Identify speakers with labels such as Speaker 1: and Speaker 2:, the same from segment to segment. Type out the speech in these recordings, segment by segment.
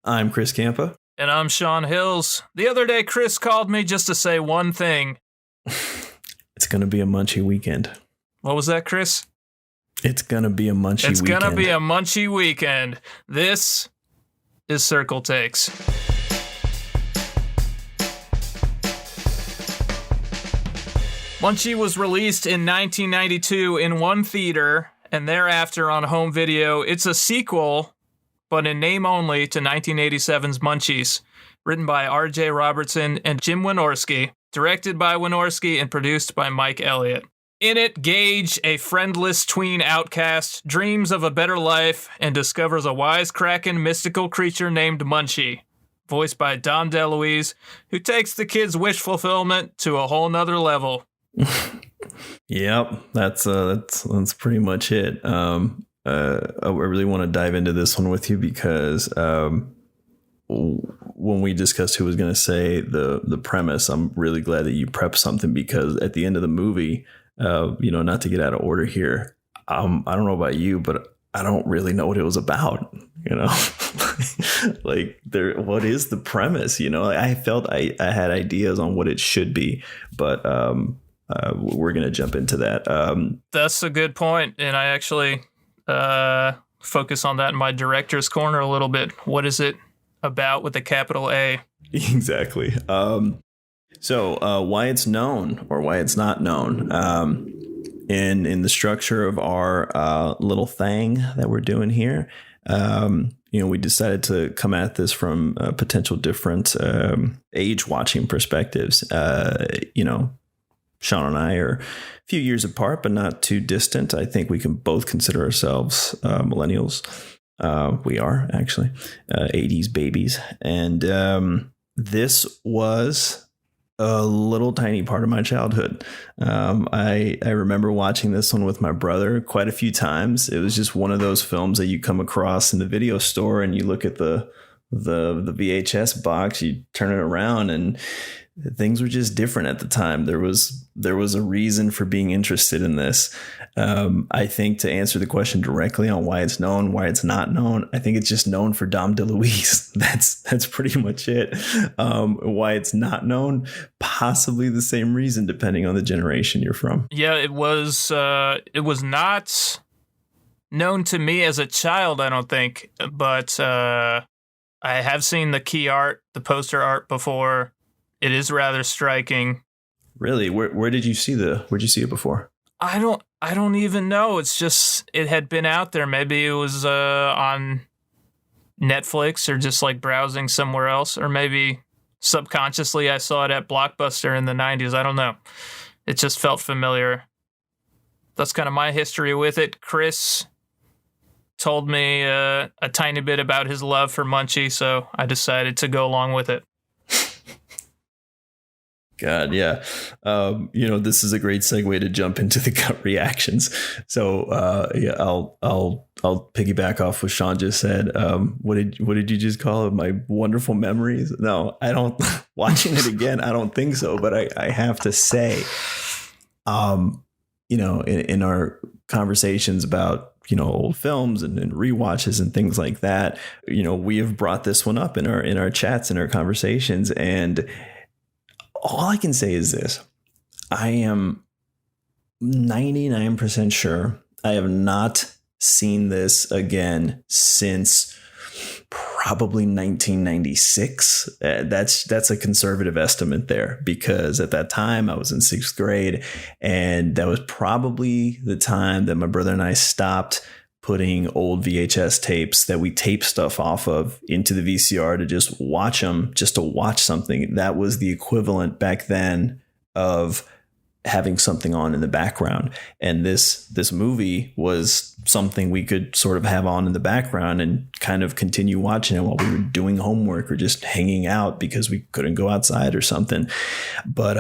Speaker 1: I'm Kris Campa.
Speaker 2: And I'm Sean Hills. The other day, Kris called me just to say one thing.
Speaker 1: It's going to be a Munchie weekend.
Speaker 2: What was that, Kris?
Speaker 1: It's going to be a Munchie weekend.
Speaker 2: It's going to be a Munchie weekend. This is Circle Takes. Munchie was released in 1992 in one theater and thereafter on home video. It's a sequel, but in name only, to 1987's Munchies, written by R.J. Robertson and Jim Wynorski, directed by Wynorski and produced by Mike Elliott. In it, Gage, a friendless tween outcast, dreams of a better life and discovers a wisecracking mystical creature named Munchie, voiced by Dom DeLuise, who takes the kid's wish fulfillment to a whole nother level.
Speaker 1: Yep, that's pretty much it. I really want to dive into this one with you because when we discussed who was going to say the premise, I'm really glad that you prepped something, because at the end of the movie, not to get out of order here, I don't know about you, but I don't really know what it was about. What is the premise? I felt I had ideas on what it should be, but we're going to jump into that.
Speaker 2: That's a good point, and I actually focus on that in my director's corner a little bit. What is it about with a capital A?
Speaker 1: Exactly. So why it's known or why it's not known, in the structure of our little thing that we're doing here, we decided to come at this from potential different age watching perspectives. Sean and I are a few years apart, but not too distant. I think we can both consider ourselves millennials. We are actually 80s babies. And this was a little tiny part of my childhood. I remember watching this one with my brother quite a few times. It was just one of those films that you come across in the video store and you look at the VHS box, you turn it around, and things were just different at the time. There was a reason for being interested in this. I think, to answer the question directly on why it's known, why it's not known, I think it's just known for Dom DeLuise. That's pretty much it. Why it's not known, possibly the same reason, depending on the generation you're from.
Speaker 2: Yeah, it was not known to me as a child, I don't think, but I have seen the key art, the poster art before. It is rather striking. Really?
Speaker 1: Where did you see where'd you see it before?
Speaker 2: I don't even know. It's just, it had been out there. Maybe it was on Netflix or just like browsing somewhere else, or maybe subconsciously I saw it at Blockbuster in the 90s. I don't know. It just felt familiar. That's kind of my history with it. Kris told me a tiny bit about his love for Munchie, so I decided to go along with it.
Speaker 1: God, yeah. This is a great segue to jump into the gut reactions. So, I'll piggyback off what Sean just said. What did you just call it? My wonderful memories? No, I don't. Watching it again, I don't think so. But I have to say, in our conversations about old films and rewatches and things like that, we have brought this one up in our chats and our conversations, and all I can say is this: I am 99% sure I have not seen this again since probably 1996. That's a conservative estimate there, because at that time I was in 6th grade, and that was probably the time that my brother and I stopped putting old VHS tapes that we tape stuff off of into the VCR to just watch them, just to watch something. That was the equivalent back then of having something on in the background. And this movie was something we could sort of have on in the background and kind of continue watching it while we were doing homework or just hanging out because we couldn't go outside or something. But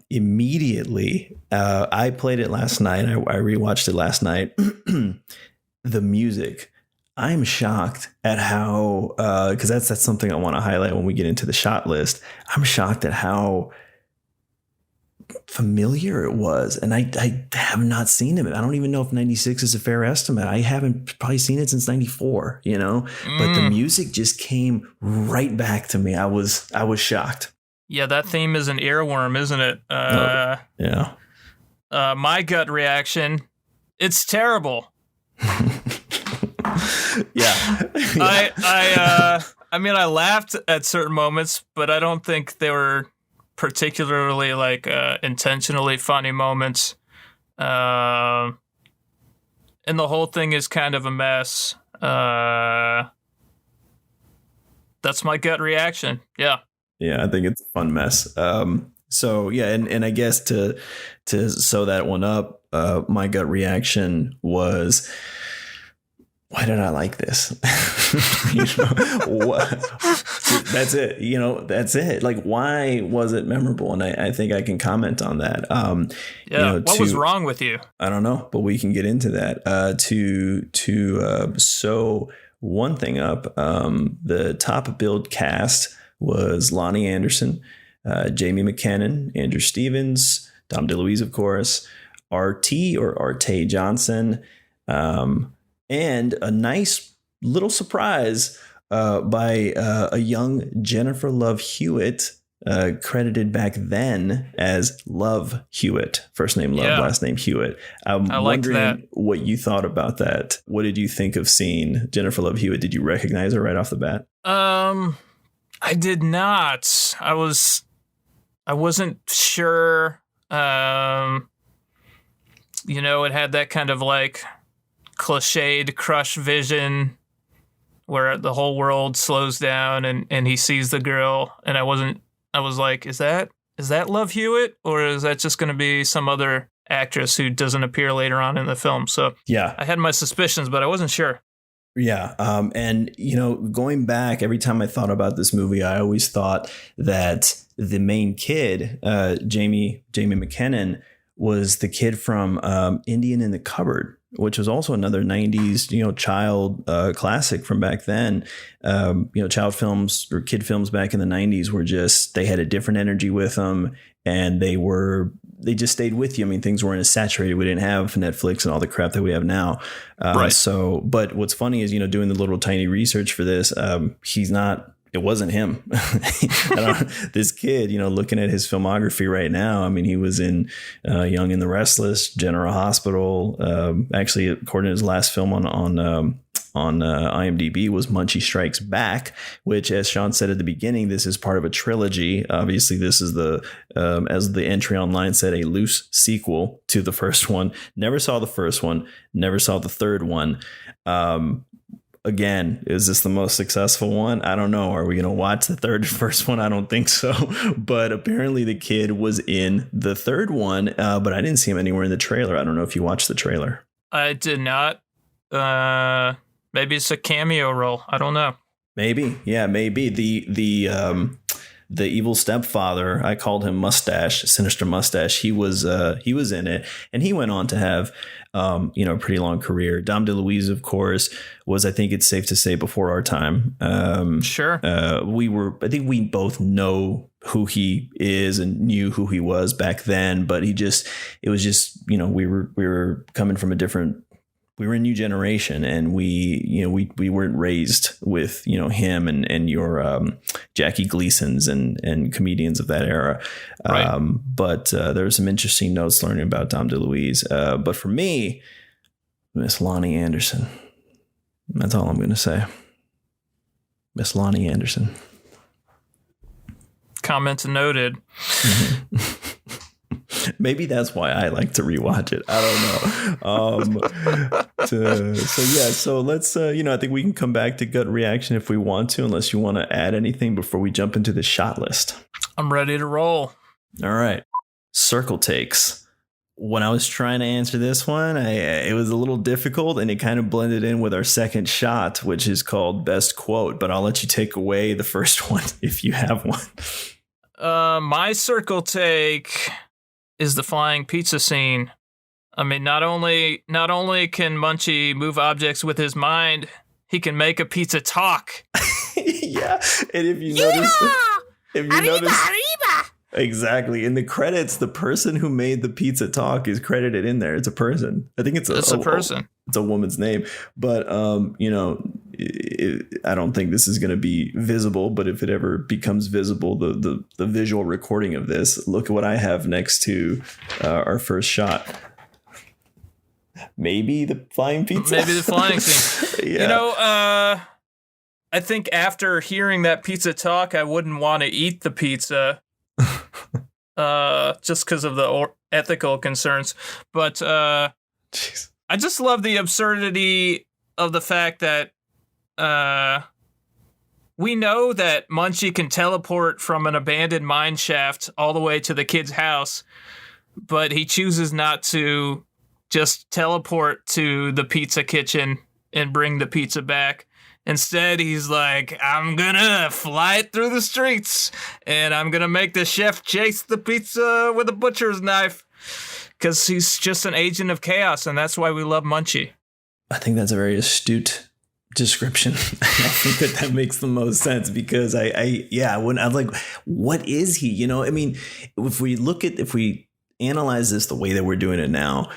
Speaker 1: immediately, I played it last night. I rewatched it last night. The music, I'm shocked at how, because that's something I want to highlight when we get into the shot list. I'm shocked at how familiar it was. And I have not seen it. I don't even know if 96 is a fair estimate. I haven't probably seen it since 94, you know, but the music just came right back to me. I was shocked.
Speaker 2: Yeah, that theme is an earworm, isn't it?
Speaker 1: Yeah.
Speaker 2: My gut reaction, it's terrible.
Speaker 1: Yeah.
Speaker 2: I mean, I laughed at certain moments, but I don't think they were particularly like intentionally funny moments. And the whole thing is kind of a mess. That's my gut reaction. Yeah.
Speaker 1: Yeah, I think it's a fun mess. So yeah, and I guess to sew that one up, my gut reaction was, why did I like this? That's it. You know, that's it. Like, why was it memorable? And I think I can comment on that.
Speaker 2: What was wrong with you?
Speaker 1: I don't know, but we can get into that. To sew one thing up, the top billed cast was Lonnie Anderson, Jamie McKinnon, Andrew Stevens, Dom DeLuise, of course, RT or Arte Johnson, and a nice little surprise by a young Jennifer Love Hewitt, credited back then as Love Hewitt. First name Love, last name Hewitt. I'm wondering what you thought about that. What did you think of seeing Jennifer Love Hewitt? Did you recognize her right off the bat?
Speaker 2: I did not. I wasn't sure. You know, it had that kind of like cliched crush vision where the whole world slows down and he sees the girl, and I was like, is that Love Hewitt, or is that just going to be some other actress who doesn't appear later on in the film? So yeah, I had my suspicions, but I wasn't sure.
Speaker 1: Yeah. And, you know, going back, every time I thought about this movie, I always thought that the main kid, Jamie McKinnon, was the kid from Indian in the Cupboard, which was also another 90s, you know, child classic from back then. You know, child films or kid films back in the 90s were just, they had a different energy with them, and they just stayed with you. I mean, things weren't as saturated. We didn't have Netflix and all the crap that we have now. Right. So, but what's funny is, you know, doing the little tiny research for this, it wasn't him. This kid, you know, looking at his filmography right now, I mean, he was in Young and the Restless, General Hospital. Actually, according to his last film on IMDb was Munchie Strikes Back, which, as Sean said at the beginning, this is part of a trilogy. Obviously, this is as the entry online said, a loose sequel to the first one. Never saw the first one, never saw the third one. Again, is this the most successful one? I don't know. Are we going to watch the first one? I don't think so. But apparently the kid was in the third one, but I didn't see him anywhere in the trailer. I don't know if you watched the trailer.
Speaker 2: I did not. Maybe it's a cameo role. I don't know.
Speaker 1: Maybe. Yeah, maybe. The evil stepfather, I called him Mustache, Sinister Mustache. He was in it, and he went on to have you know, a pretty long career. Dom DeLuise, of course, was, I think it's safe to say, before our time.
Speaker 2: Sure.
Speaker 1: I think we both know who he is and knew who he was back then, but it was just, you know, we were coming from we were a new generation, and we weren't raised with, you know, him and your Jackie Gleasons and comedians of that era. Right. But there were some interesting notes learning about Dom DeLuise. But for me, Miss Lonnie Anderson. That's all I'm going to say. Miss Lonnie Anderson.
Speaker 2: Comments noted.
Speaker 1: Maybe that's why I like to rewatch it. I don't know. So let's, you know, I think we can come back to gut reaction if we want to, unless you want to add anything before we jump into the shot list.
Speaker 2: I'm ready to roll.
Speaker 1: All right. Circle takes. When I was trying to answer this one, it was a little difficult, and it kind of blended in with our second shot, which is called Best Quote. But I'll let you take away the first one if you have one.
Speaker 2: My circle take is the flying pizza scene. I mean, not only can Munchie move objects with his mind, he can make a pizza talk.
Speaker 1: Yeah, and if you notice, Exactly. In the credits, the person who made the pizza talk is credited in there. It's a person. I think it's a person. It's a woman's name. But, I don't think this is going to be visible. But if it ever becomes visible, the visual recording of this, look at what I have next to our first shot. Maybe the flying pizza.
Speaker 2: Maybe the flying scene. Yeah. I think after hearing that pizza talk, I wouldn't want to eat the pizza. Just because of the ethical concerns. But I just love the absurdity of the fact that we know that Munchie can teleport from an abandoned mine shaft all the way to the kid's house, but he chooses not to just teleport to the pizza kitchen and bring the pizza back. Instead, he's like, I'm gonna fly it through the streets, and I'm gonna make the chef chase the pizza with a butcher's knife, because he's just an agent of chaos, and that's why we love Munchie.
Speaker 1: I think that's a very astute description. I think that makes the most sense, because I'm like, what is he? I mean, if we analyze this the way that we're doing it now,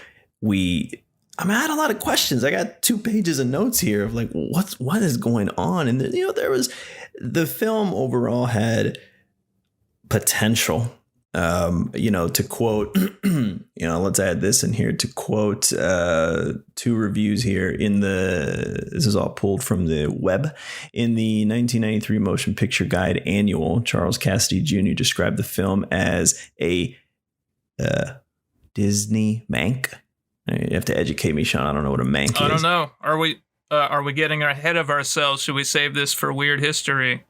Speaker 1: I had a lot of questions. I got 2 pages of notes here of like, what is going on? And the film overall had potential. To quote, let's add this in here, to quote 2 reviews here this is all pulled from the web. In the 1993 Motion Picture Guide Annual, Charles Cassidy Jr. described the film as a Disney mank. You have to educate me, Sean. I don't know what a mank is.
Speaker 2: I don't know. Are we getting ahead of ourselves? Should we save this for weird history?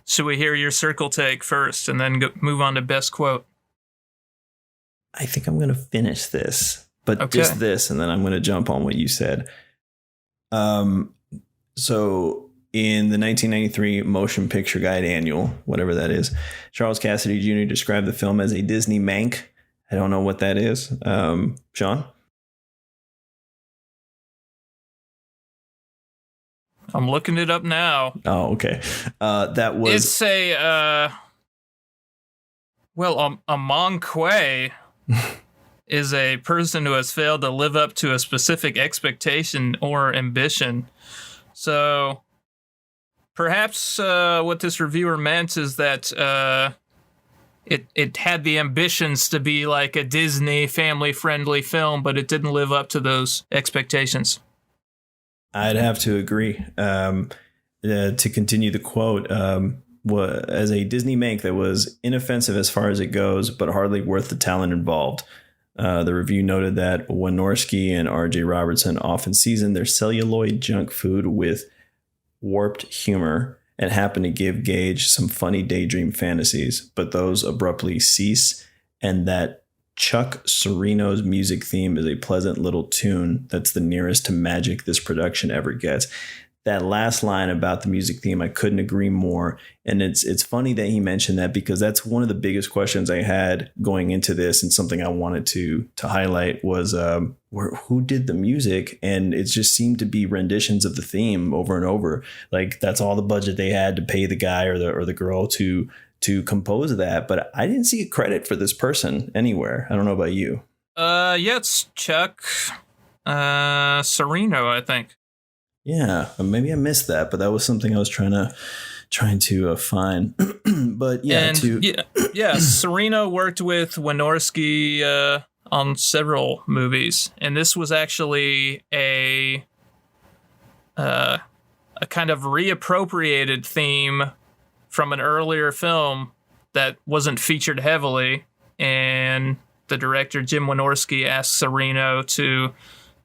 Speaker 2: Should we hear your circle take first and then move on to best quote?
Speaker 1: I think I'm going to finish this, but
Speaker 2: okay.
Speaker 1: Just this, and then I'm going to jump on what you said. So in the 1993 Motion Picture Guide Annual, whatever that is, Charles Cassidy Jr. described the film as a Disney mank. I don't know what that is. Sean?
Speaker 2: I'm looking it up now.
Speaker 1: Oh, okay. That was...
Speaker 2: It's a manque is a person who has failed to live up to a specific expectation or ambition. So perhaps what this reviewer meant is that it had the ambitions to be like a Disney family-friendly film, but it didn't live up to those expectations.
Speaker 1: I'd have to agree. To continue the quote, as a Disney mank that was inoffensive as far as it goes, but hardly worth the talent involved. The review noted that Wynorski and R.J. Robertson often seasoned their celluloid junk food with warped humor and happen to give Gage some funny daydream fantasies, but those abruptly cease, and that Chuck Serino's music theme is a pleasant little tune that's the nearest to magic this production ever gets. That last line about the music theme, I couldn't agree more. And it's funny that he mentioned that, because that's one of the biggest questions I had going into this, and something I wanted to highlight was who did the music? And it just seemed to be renditions of the theme over and over. Like that's all the budget they had to pay the guy or the girl to compose that. But I didn't see a credit for this person anywhere. I don't know about you.
Speaker 2: Yeah, it's Chuck Serino, I think.
Speaker 1: Yeah, maybe I missed that, but that was something I was trying to find. But yeah,
Speaker 2: Serino worked with Wynorski on several movies, and this was actually a kind of reappropriated theme from an earlier film that wasn't featured heavily, and the director Jim Wynorski asked Serino to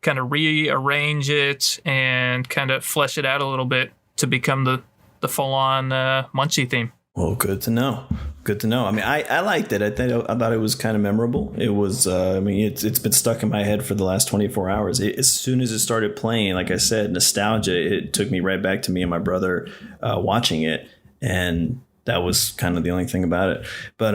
Speaker 2: kind of rearrange it and kind of flesh it out a little bit to become the full-on Munchie theme.
Speaker 1: Well, good to know. Good to know. I mean, I liked it. I thought it was kind of memorable. It was, it's been stuck in my head for the last 24 hours. As soon as it started playing, like I said, nostalgia, it took me right back to me and my brother watching it. And that was kind of the only thing about it. But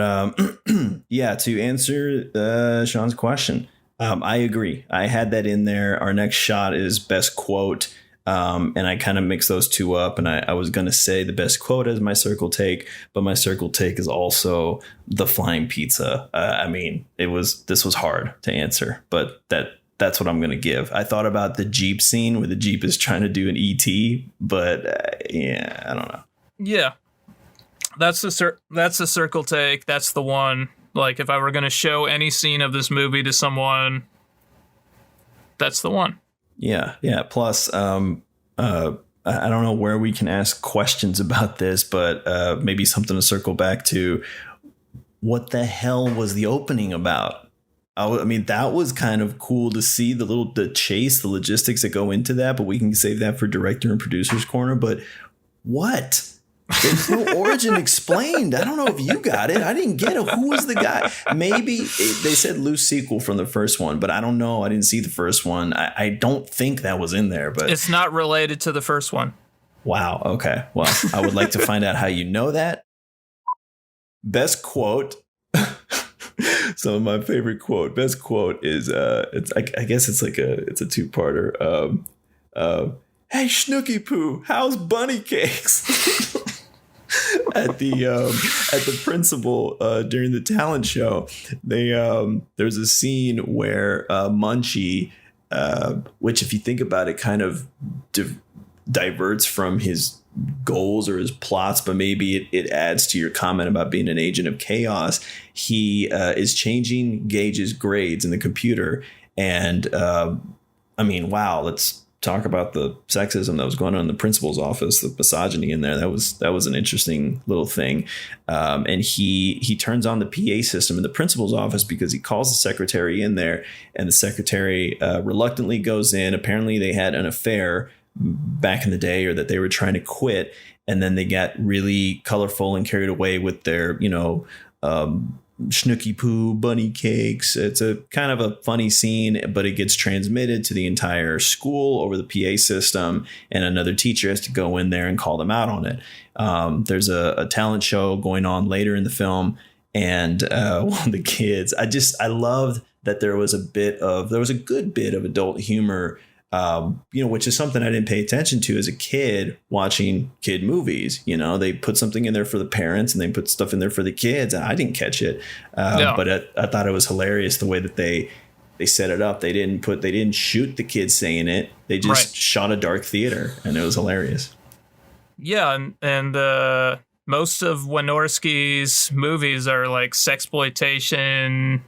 Speaker 1: yeah, to answer Sean's question, I agree. I had that in there. Our next shot is best quote. And I kind of mix those two up, and I was going to say the best quote as my circle take, but my circle take is also the flying pizza. I mean, this was hard to answer, but that's what I'm going to give. I thought about the Jeep scene where the Jeep is trying to do an ET, but yeah, I don't know.
Speaker 2: Yeah, that's the circle take. That's the one. Like, if I were going to show any scene of this movie to someone, that's the one.
Speaker 1: Yeah. Plus, I don't know where we can ask questions about this, but maybe something to circle back to. What the hell was the opening about? I mean, that was kind of cool to see the chase, the logistics that go into that, but we can save that for director and producer's corner. But what? There's no origin explained. I don't know if you got it. I didn't get it. Who was the guy? Maybe they said loose sequel from the first one, but I don't know. I didn't see the first one. I don't think that was in there, but
Speaker 2: it's not related to the first one.
Speaker 1: Wow. Okay. Well, I would like to find out how you know that. Best quote. So my favorite quote. Best quote is I guess it's a two-parter. Hey, Snooky Poo, how's bunny cakes? At the principal during the talent show, there's a scene where Munchie, which if you think about it, kind of diverts from his goals or his plots, but maybe it adds to your comment about being an agent of chaos. He is changing Gage's grades in the computer, and I mean, wow, let's talk about the sexism that was going on in the principal's office, the misogyny in there. That was an interesting little thing. And he turns on the PA system in the principal's office because he calls the secretary in there, and the secretary reluctantly goes in. Apparently they had an affair back in the day, or that they were trying to quit. And then they got really colorful and carried away with their, Snooky Poo bunny cakes. It's a kind of a funny scene, but it gets transmitted to the entire school over the PA system, and another teacher has to go in there and call them out on it. There's a talent show going on later in the film, and one of the kids, I loved that there was a good bit of adult humor, which is something I didn't pay attention to as a kid watching kid movies. They put something in there for the parents and they put stuff in there for the kids, and I didn't catch it. But I thought it was hilarious the way that they set it up. They didn't shoot the kids saying it. They just shot a dark theater, and it was hilarious.
Speaker 2: Yeah. And most of Wynorski's movies are like sexploitation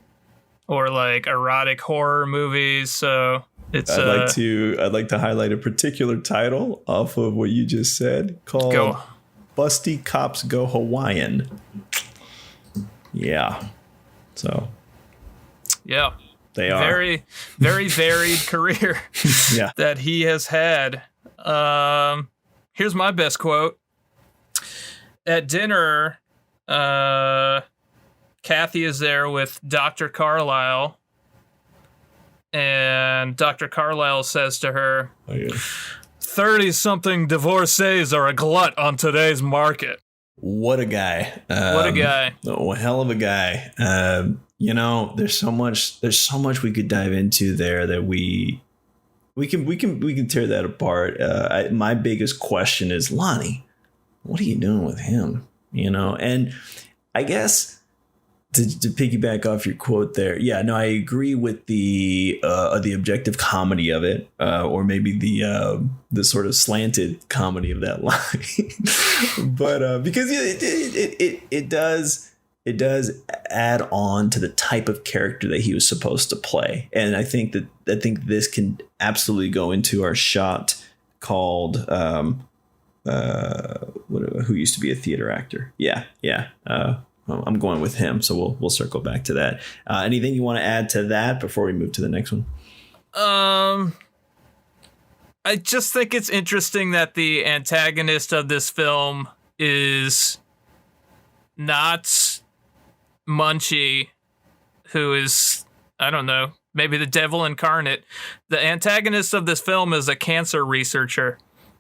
Speaker 2: or like erotic horror movies. So I'd like to highlight a particular title off of what you just said called Busty Cops Go Hawaiian.
Speaker 1: Yeah. So.
Speaker 2: Yeah.
Speaker 1: They are.
Speaker 2: Very, very varied career that he has had. Here's my best quote. At dinner, Kathy is there with Dr. Carlisle. And Dr. Carlisle says to her, 30-something divorcees are a glut on today's market.
Speaker 1: What a guy.
Speaker 2: What a guy.
Speaker 1: Oh, a hell of a guy. There's so much we could dive into there that we can tear that apart. My biggest question is, Lonnie, what are you doing with him? And I guess to piggyback off your quote there, I agree with the objective comedy of it, or maybe the sort of slanted comedy of that line. But because it does add on to the type of character that he was supposed to play, and I think this can absolutely go into our shot called who used to be a theater actor. I'm going with him, so we'll circle back to that. Anything you want to add to that before we move to the next one?
Speaker 2: I just think it's interesting that the antagonist of this film is not Munchie, who is, I don't know, maybe the devil incarnate. The antagonist of this film is a cancer researcher.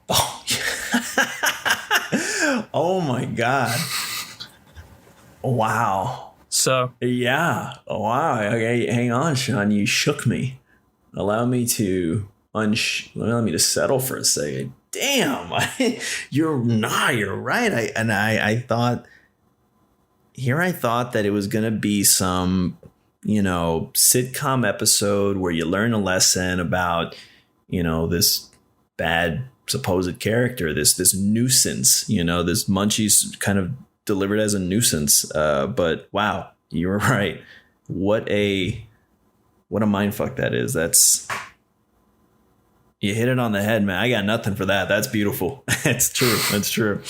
Speaker 1: Oh, oh my God. Wow.
Speaker 2: So.
Speaker 1: Yeah. Wow. Okay. Hang on, Sean. You shook me. Allow me to let me just settle for a second. Damn, you're right. I thought that it was gonna be some, sitcom episode where you learn a lesson about, this bad supposed character, this nuisance, this Munchie's kind of delivered as a nuisance. But wow, you were right. What a mindfuck that is. You hit it on the head, man. I got nothing for that. That's beautiful. That's true. That's true.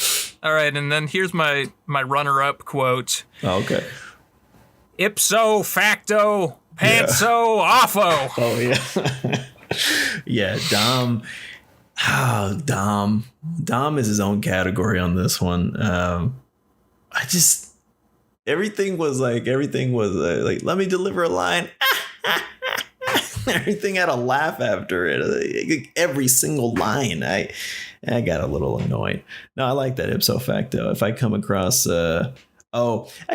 Speaker 2: All right, and then here's my runner-up quote.
Speaker 1: Oh, okay.
Speaker 2: Ipso facto, pantso offo.
Speaker 1: Oh, yeah. Yeah, Dom. Oh, Dom is his own category on this one. Everything was like, let me deliver a line. Everything had a laugh after it. Every single line. I got a little annoyed. No, I like that ipso facto. If I come across, I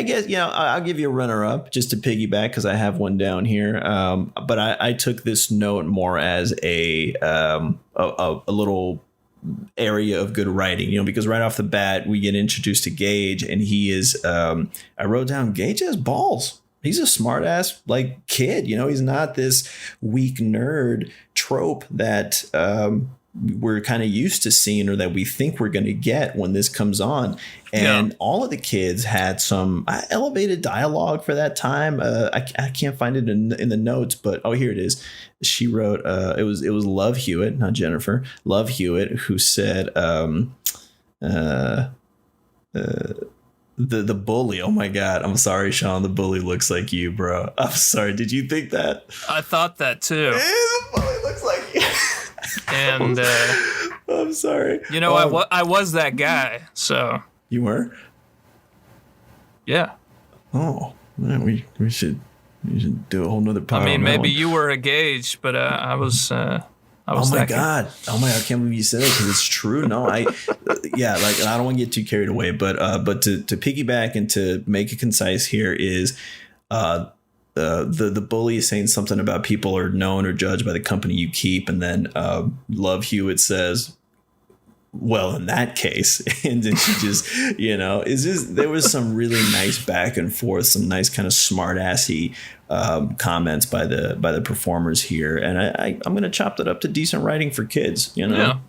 Speaker 1: guess, I'll give you a runner up just to piggyback because I have one down here. But I took this note more as a little area of good writing, because right off the bat we get introduced to Gage, and he is, I wrote down, Gage has balls. He's a smart ass kid, he's not this weak nerd trope that we're kind of used to seeing, or that we think we're going to get when this comes on. And all of the kids had some elevated dialogue for that time. I can't find it in the notes, but here it is. She wrote, it was Love Hewitt, not Jennifer, Love Hewitt, who said, the bully. Oh my God. I'm sorry, Sean. The bully looks like you, bro. I'm sorry. Did you think that?
Speaker 2: I thought that too.
Speaker 1: The bully looks like you.
Speaker 2: And
Speaker 1: I'm sorry.
Speaker 2: I was that guy. So
Speaker 1: you were?
Speaker 2: Yeah.
Speaker 1: Oh, man, we should do a whole nother podcast.
Speaker 2: I mean, maybe you were a Gage, but I was.
Speaker 1: Oh my God! I can't believe you said that, because it's true. No, I don't want to get too carried away, but to piggyback and to make it concise here is, the bully is saying something about people are known or judged by the company you keep, and then Love Hewitt says, well, in that case, and then she just, there was some really nice back and forth, some nice kind of smart assy comments by the performers here, and I'm gonna chop that up to decent writing for kids, Yeah.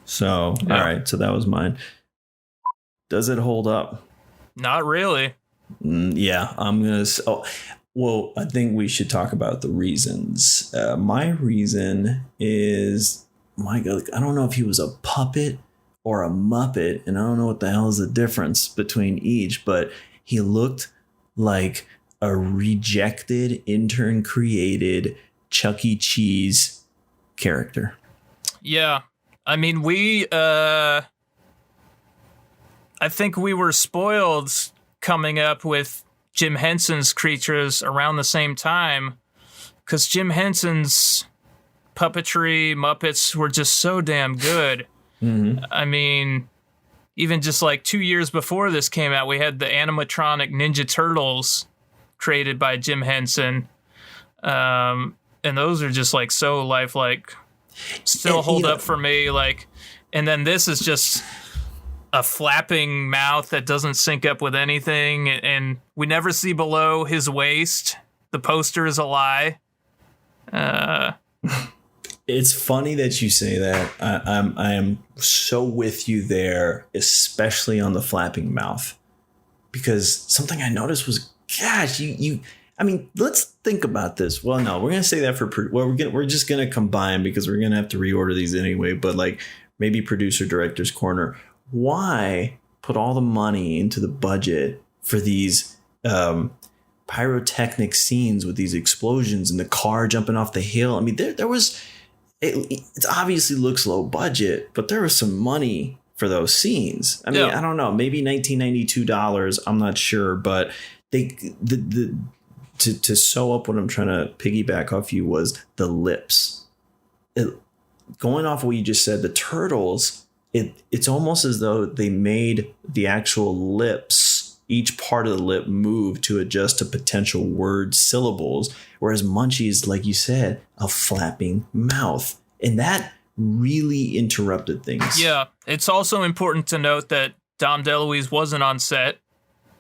Speaker 1: So all right, so that was mine. Does it hold up?
Speaker 2: Not really.
Speaker 1: Yeah, I'm gonna. Well, I think we should talk about the reasons. My reason is, my God, I don't know if he was a puppet or a Muppet, and I don't know what the hell is the difference between each, but he looked like a rejected, intern created Chuck E. Cheese character.
Speaker 2: Yeah. I mean, I think we were spoiled coming up with Jim Henson's creatures around the same time, because Jim Henson's puppetry Muppets were just so damn good. Mm-hmm. I mean, even just 2 years before this came out, we had the animatronic Ninja Turtles created by Jim Henson. And those are just so lifelike. Still hold up for me. And then this is just a flapping mouth that doesn't sync up with anything, and we never see below his waist. The poster is a lie.
Speaker 1: It's funny that you say that. I am so with you there, especially on the flapping mouth, because something I noticed was, gosh, I mean, let's think about this. Well, no, we're gonna say that we're just gonna combine, because we're gonna have to reorder these anyway. But maybe producer director's corner. Why put all the money into the budget for these pyrotechnic scenes with these explosions and the car jumping off the hill? I mean, there was. It obviously looks low budget, but there was some money for those scenes. I mean, I don't know, maybe $1992. I'm not sure, but to sew up what I'm trying to piggyback off you was the lips. Going off what you just said, the turtles. It's almost as though they made the actual lips each part of the lip moved to adjust to potential word syllables, whereas Munchie is, like you said, a flapping mouth. And that really interrupted things.
Speaker 2: Yeah, it's also important to note that Dom DeLuise wasn't on set.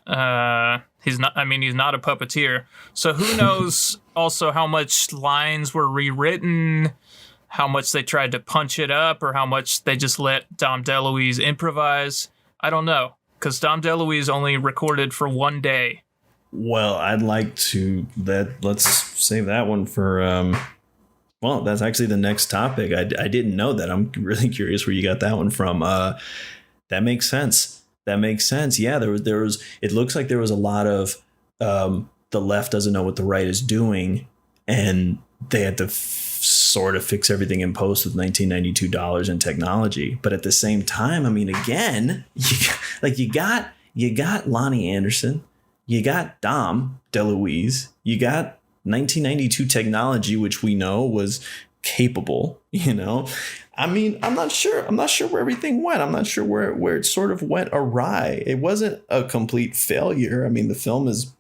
Speaker 2: He's not a puppeteer. So who knows also how much lines were rewritten, how much they tried to punch it up, or how much they just let Dom DeLuise improvise. I don't know, because Dom DeLuise only recorded for one day.
Speaker 1: Well, I'd like to let's save that one for well, that's actually the next topic. I didn't know that. I'm really curious where you got that one from. That makes sense. Yeah, there was. It looks like there was a lot of the left doesn't know what the right is doing, and they had to sort of fix everything in post with $1992 in technology. But at the same time, I mean, again, you got Lonnie Anderson, you got Dom DeLuise, you got 1992 technology, which we know was capable, I mean, I'm not sure where everything went. I'm not sure where it sort of went awry. It wasn't a complete failure. I mean, the film is,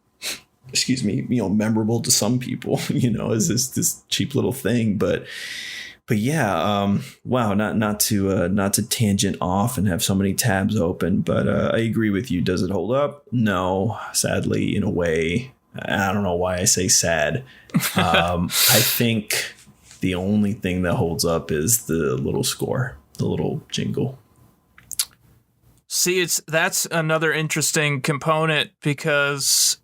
Speaker 1: memorable to some people, as this cheap little thing, but yeah, wow, not to tangent off and have so many tabs open, but I agree with you. Does it hold up? No, sadly, in a way. I don't know why I say sad. I think the only thing that holds up is the little score, the little jingle.
Speaker 2: See, that's another interesting component, because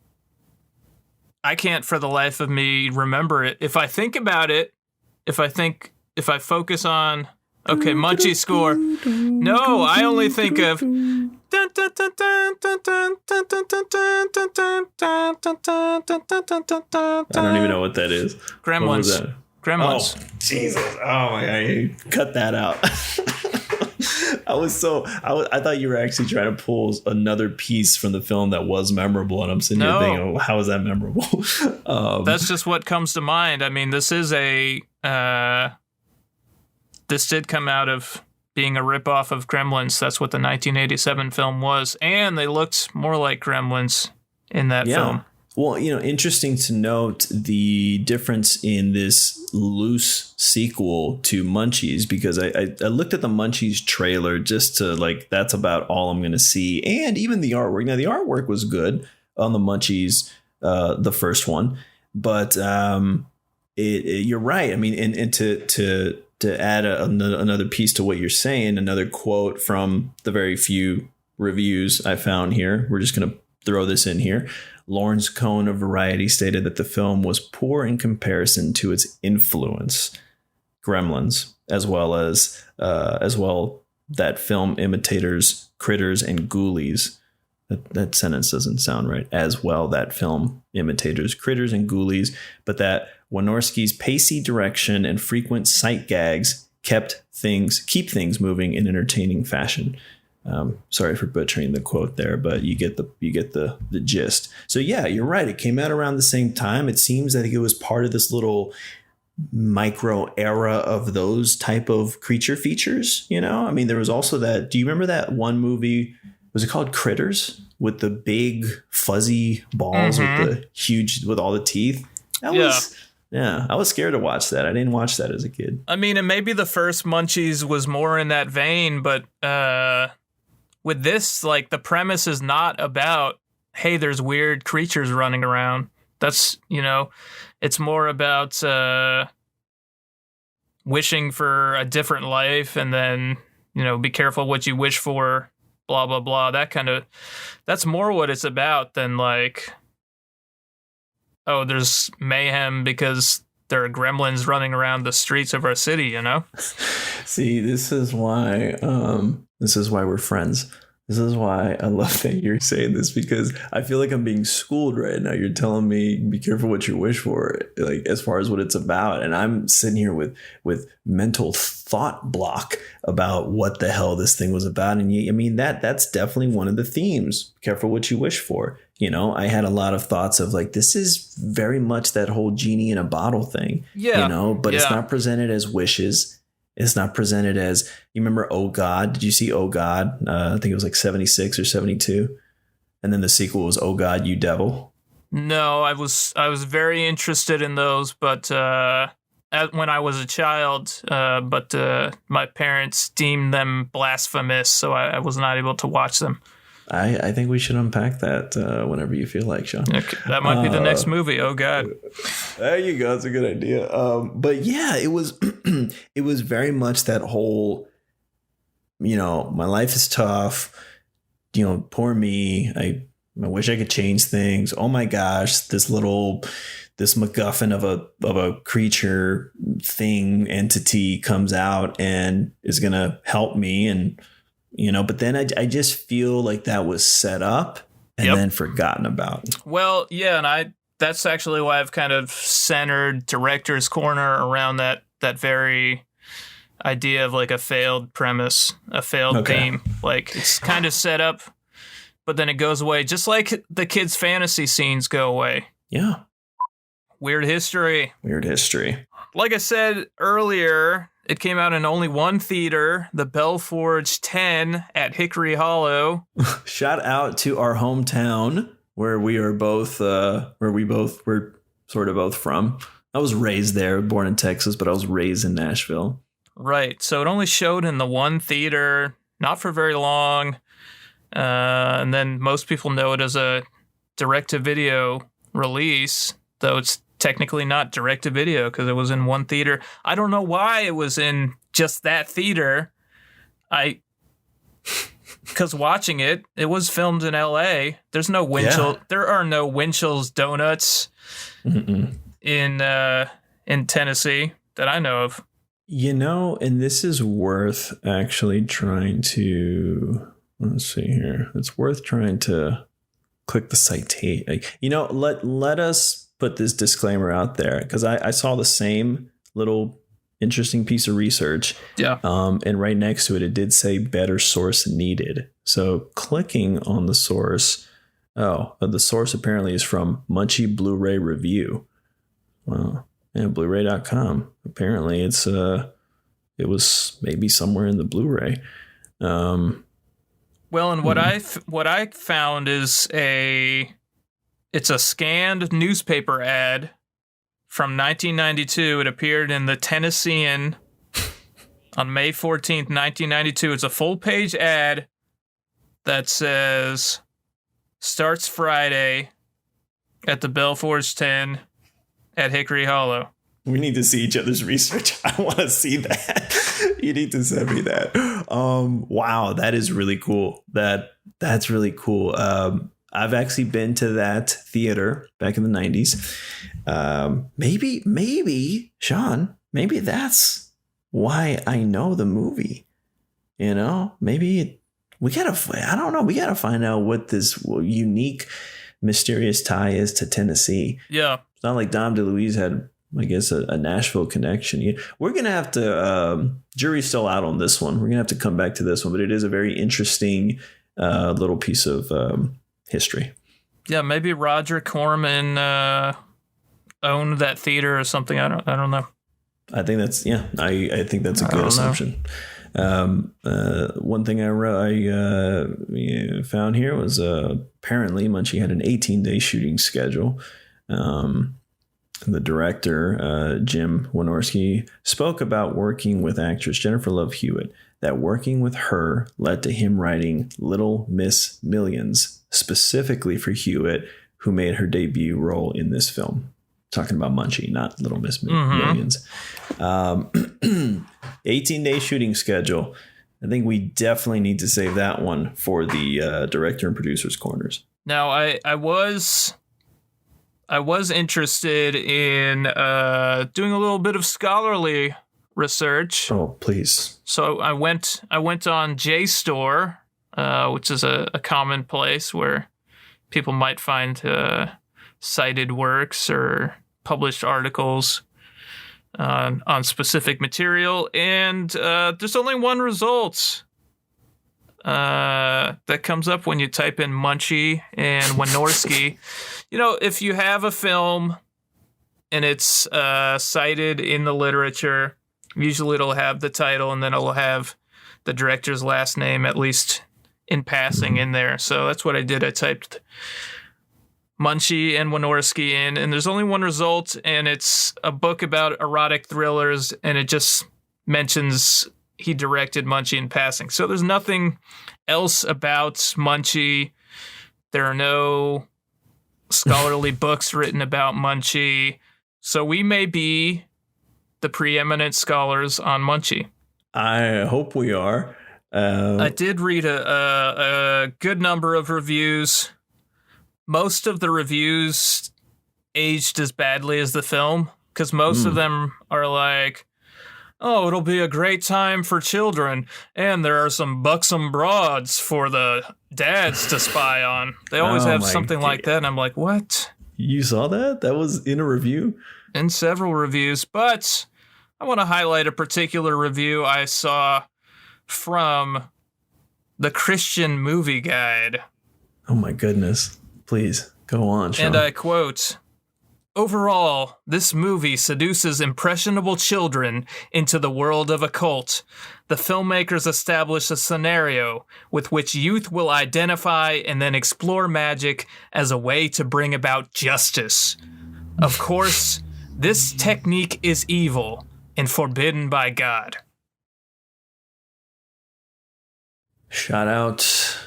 Speaker 2: I can't for the life of me remember it. If I think about it, if I focus on, okay, Munchie score. No, I only think of. I
Speaker 1: don't even know what that is.
Speaker 2: Gremlins.
Speaker 1: What was that?
Speaker 2: Gremlins.
Speaker 1: Oh, Jesus. Oh my God. Cut that out. I thought you were actually trying to pull another piece from the film that was memorable, and I'm sitting here thinking, oh, how is that memorable?
Speaker 2: That's just what comes to mind. I mean, this did come out of being a ripoff of Gremlins. That's what the 1987 film was, and they looked more like Gremlins in that film.
Speaker 1: Well, interesting to note the difference in this loose sequel to Munchies, because I looked at the Munchies trailer just to that's about all I'm going to see. And even the artwork. Now, the artwork was good on the Munchies, the first one. But you're right. I mean, and to add another piece to what you're saying, another quote from the very few reviews I found here. We're just going to throw this in here. Lawrence Cohn of Variety stated that the film was poor in comparison to its influence, Gremlins, as well that film imitators Critters and Ghoulies. That sentence doesn't sound right. As well, that film imitators Critters and Ghoulies, but that Wynorski's pacey direction and frequent sight gags keep things moving in entertaining fashion. Sorry for butchering the quote there, but you get the gist. So yeah, you're right. It came out around the same time. It seems that it was part of this little micro era of those type of creature features. I mean, there was also that. Do you remember that one movie? Was it called Critters, with the big fuzzy balls with all the teeth? I was scared to watch that. I didn't watch that as a kid.
Speaker 2: I mean, and maybe the first Munchies was more in that vein, but with this, the premise is not about, hey, there's weird creatures running around. That's, it's more about wishing for a different life, and then, be careful what you wish for, blah, blah, blah. That's more what it's about than there's mayhem because there are gremlins running around the streets of our city,
Speaker 1: See, this is why we're friends. This is why I love that you're saying this, because I feel like I'm being schooled right now. You're telling me be careful what you wish for, as far as what it's about. And I'm sitting here with mental thought block about what the hell this thing was about. And that's definitely one of the themes. Careful what you wish for. I had a lot of thoughts of this is very much that whole genie in a bottle thing, but it's not presented as wishes. It's not presented as, you remember Oh God? Did you see Oh God? I think it was 76 or 72. And then the sequel was Oh God, You Devil.
Speaker 2: No, I was very interested in those, but when I was a child, but my parents deemed them blasphemous, so I was not able to watch them.
Speaker 1: I think we should unpack that whenever you feel like, Sean.
Speaker 2: Okay, that might be the next movie. Oh God.
Speaker 1: There you go. It's a good idea. But yeah, it was it was very much that whole, my life is tough. Poor me. I wish I could change things. Oh my gosh, this MacGuffin of a creature thing entity comes out and is gonna help me, and but then I just feel like that was set up and then forgotten about.
Speaker 2: Well, yeah, and that's actually why I've kind of centered Director's Corner around that very idea of like a failed premise, a failed theme. Like it's kind of set up, but then it goes away, just like the kids' fantasy scenes go away.
Speaker 1: Yeah.
Speaker 2: Weird history. Like I said earlier, it came out in only one theater, the Belforge 10 at Hickory Hollow.
Speaker 1: Shout out to our hometown where we are both, we're sort of both from. I was raised there, born in Texas, but I was raised in Nashville.
Speaker 2: Right. So it only showed in the one theater, not for very long. And then most people know it as a direct-to-video release, though it's technically not direct-to-video because it was in one theater. I don't know why it was in just that theater. Because watching it was filmed in L.A. There's no Winchell. Yeah. There are no Winchell's Donuts in Tennessee that I know of.
Speaker 1: And this is worth actually trying to. Let's see here. It's worth trying to click the citation. Let us put this disclaimer out there because I saw the same little interesting piece of research.
Speaker 2: Yeah.
Speaker 1: And right next to it did say better source needed. So clicking on the source. The source apparently is from Munchie Blu-ray Review. Wow. Yeah, Blu-ray.com. Apparently it was maybe somewhere in the Blu-ray.
Speaker 2: Well, and what I found is it's a scanned newspaper ad from 1992. It appeared in the Tennessean on May 14th, 1992. It's a full-page ad that says, starts Friday at the Belforge 10 at Hickory Hollow.
Speaker 1: We need to see each other's research. I want to see that. You need to send me that. Wow, that is really cool. That's really cool. I've actually been to that theater back in the 90s. Maybe, Sean, maybe that's why I know the movie. Maybe we gotta find out what this unique, mysterious tie is to Tennessee.
Speaker 2: Yeah.
Speaker 1: It's not like Dom DeLuise had, I guess, a Nashville connection. We're going to have to, jury's still out on this one. We're going to have to come back to this one, but it is a very interesting little piece of history.
Speaker 2: Yeah, maybe Roger Corman owned that theater or something. I don't know.
Speaker 1: I think that's, I think that's a good assumption. One thing I found here was apparently Munchie had an 18-day shooting schedule. The director, Jim Wynorski, spoke about working with actress Jennifer Love Hewitt, that working with her led to him writing Little Miss Millions, specifically for Hewitt, who made her debut role in this film. Talking about Munchie, not Little Miss Millions. 18-day shooting schedule. I think we definitely need to save that one for the director and producer's corners.
Speaker 2: Now, I was interested in doing a little bit of scholarly research.
Speaker 1: Oh, please.
Speaker 2: So I went on JSTOR, which is a common place where people might find cited works or published articles on specific material, and there's only one result that comes up when you type in Munchie and Wynorski. If you have a film and it's cited in the literature, usually it'll have the title and then it'll have the director's last name, at least in passing in there. So that's what I did. I typed Munchie and Wynorski in, and there's only one result, and it's a book about erotic thrillers, and it just mentions he directed Munchie in passing. So there's nothing else about Munchie. There are no scholarly books written about Munchie. So we may be the preeminent scholars on Munchie.
Speaker 1: I hope we are.
Speaker 2: I did read a good number of reviews. Most of the reviews aged as badly as the film, because most of them are like, oh, it'll be a great time for children, and there are some buxom broads for the dads to spy on. They always have something like that, and I'm like, what?
Speaker 1: You saw that? That was in a review?
Speaker 2: In several reviews, but I want to highlight a particular review I saw from the Christian Movie Guide.
Speaker 1: Oh my goodness. Please, go on, Sean.
Speaker 2: And I quote, overall, this movie seduces impressionable children into the world of a cult. The filmmakers establish a scenario with which youth will identify and then explore magic as a way to bring about justice. Of course, this technique is evil and forbidden by God.
Speaker 1: Shout out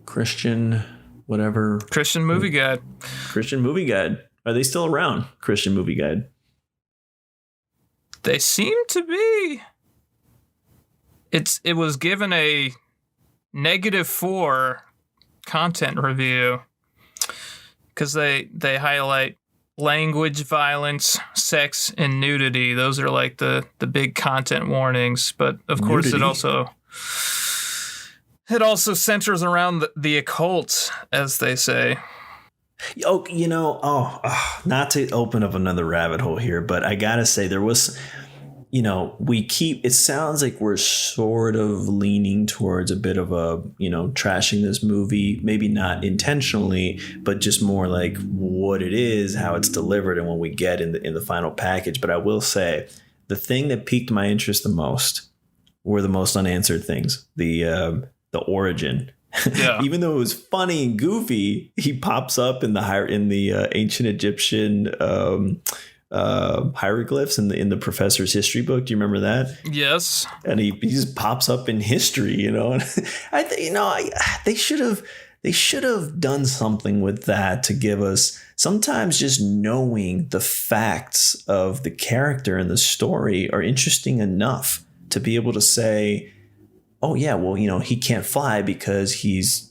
Speaker 1: Christian, whatever.
Speaker 2: Christian Movie Guide.
Speaker 1: Christian Movie Guide. Are they still around? Christian Movie Guide.
Speaker 2: They seem to be. It was given a -4 content review because they highlight language, violence, sex, and nudity. Those are like the big content warnings. But of course, it also centers around the occult, as they say.
Speaker 1: Oh, not to open up another rabbit hole here, but I gotta say there was, it sounds like we're sort of leaning towards a bit of a, trashing this movie, maybe not intentionally, but just more like what it is, how it's delivered, and what we get in the final package. But I will say the thing that piqued my interest the most were the most unanswered things. The origin.
Speaker 2: Yeah.
Speaker 1: Even though it was funny and goofy, he pops up in the ancient Egyptian hieroglyphs in the professor's history book. Do you remember that?
Speaker 2: Yes.
Speaker 1: And he just pops up in history, they should have done something with that to give us sometimes just knowing the facts of the character and the story are interesting enough to be able to say, oh yeah, well, he can't fly because he's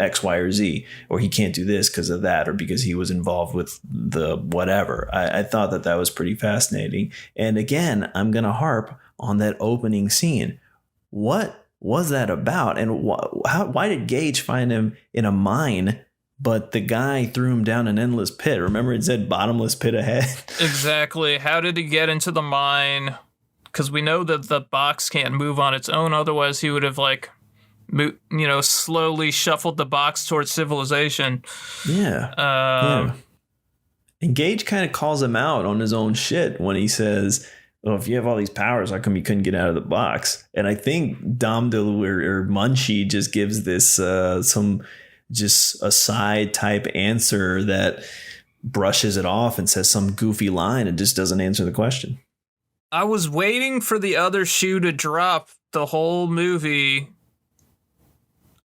Speaker 1: X, Y, or Z, or he can't do this because of that, or because he was involved with the whatever. I thought that was pretty fascinating. And again, I'm going to harp on that opening scene. What was that about? And why did Gage find him in a mine, but the guy threw him down an endless pit? Remember, it said bottomless pit ahead.
Speaker 2: Exactly. How did he get into the mine? Because we know that the box can't move on its own. Otherwise, he would have slowly shuffled the box towards civilization.
Speaker 1: Yeah. And Gage kind of calls him out on his own shit when he says, "Oh, if you have all these powers, how come you couldn't get out of the box?" And I think Dom DeLuise or Munchie just gives this some just aside type answer that brushes it off and says some goofy line and just doesn't answer the question.
Speaker 2: I was waiting for the other shoe to drop the whole movie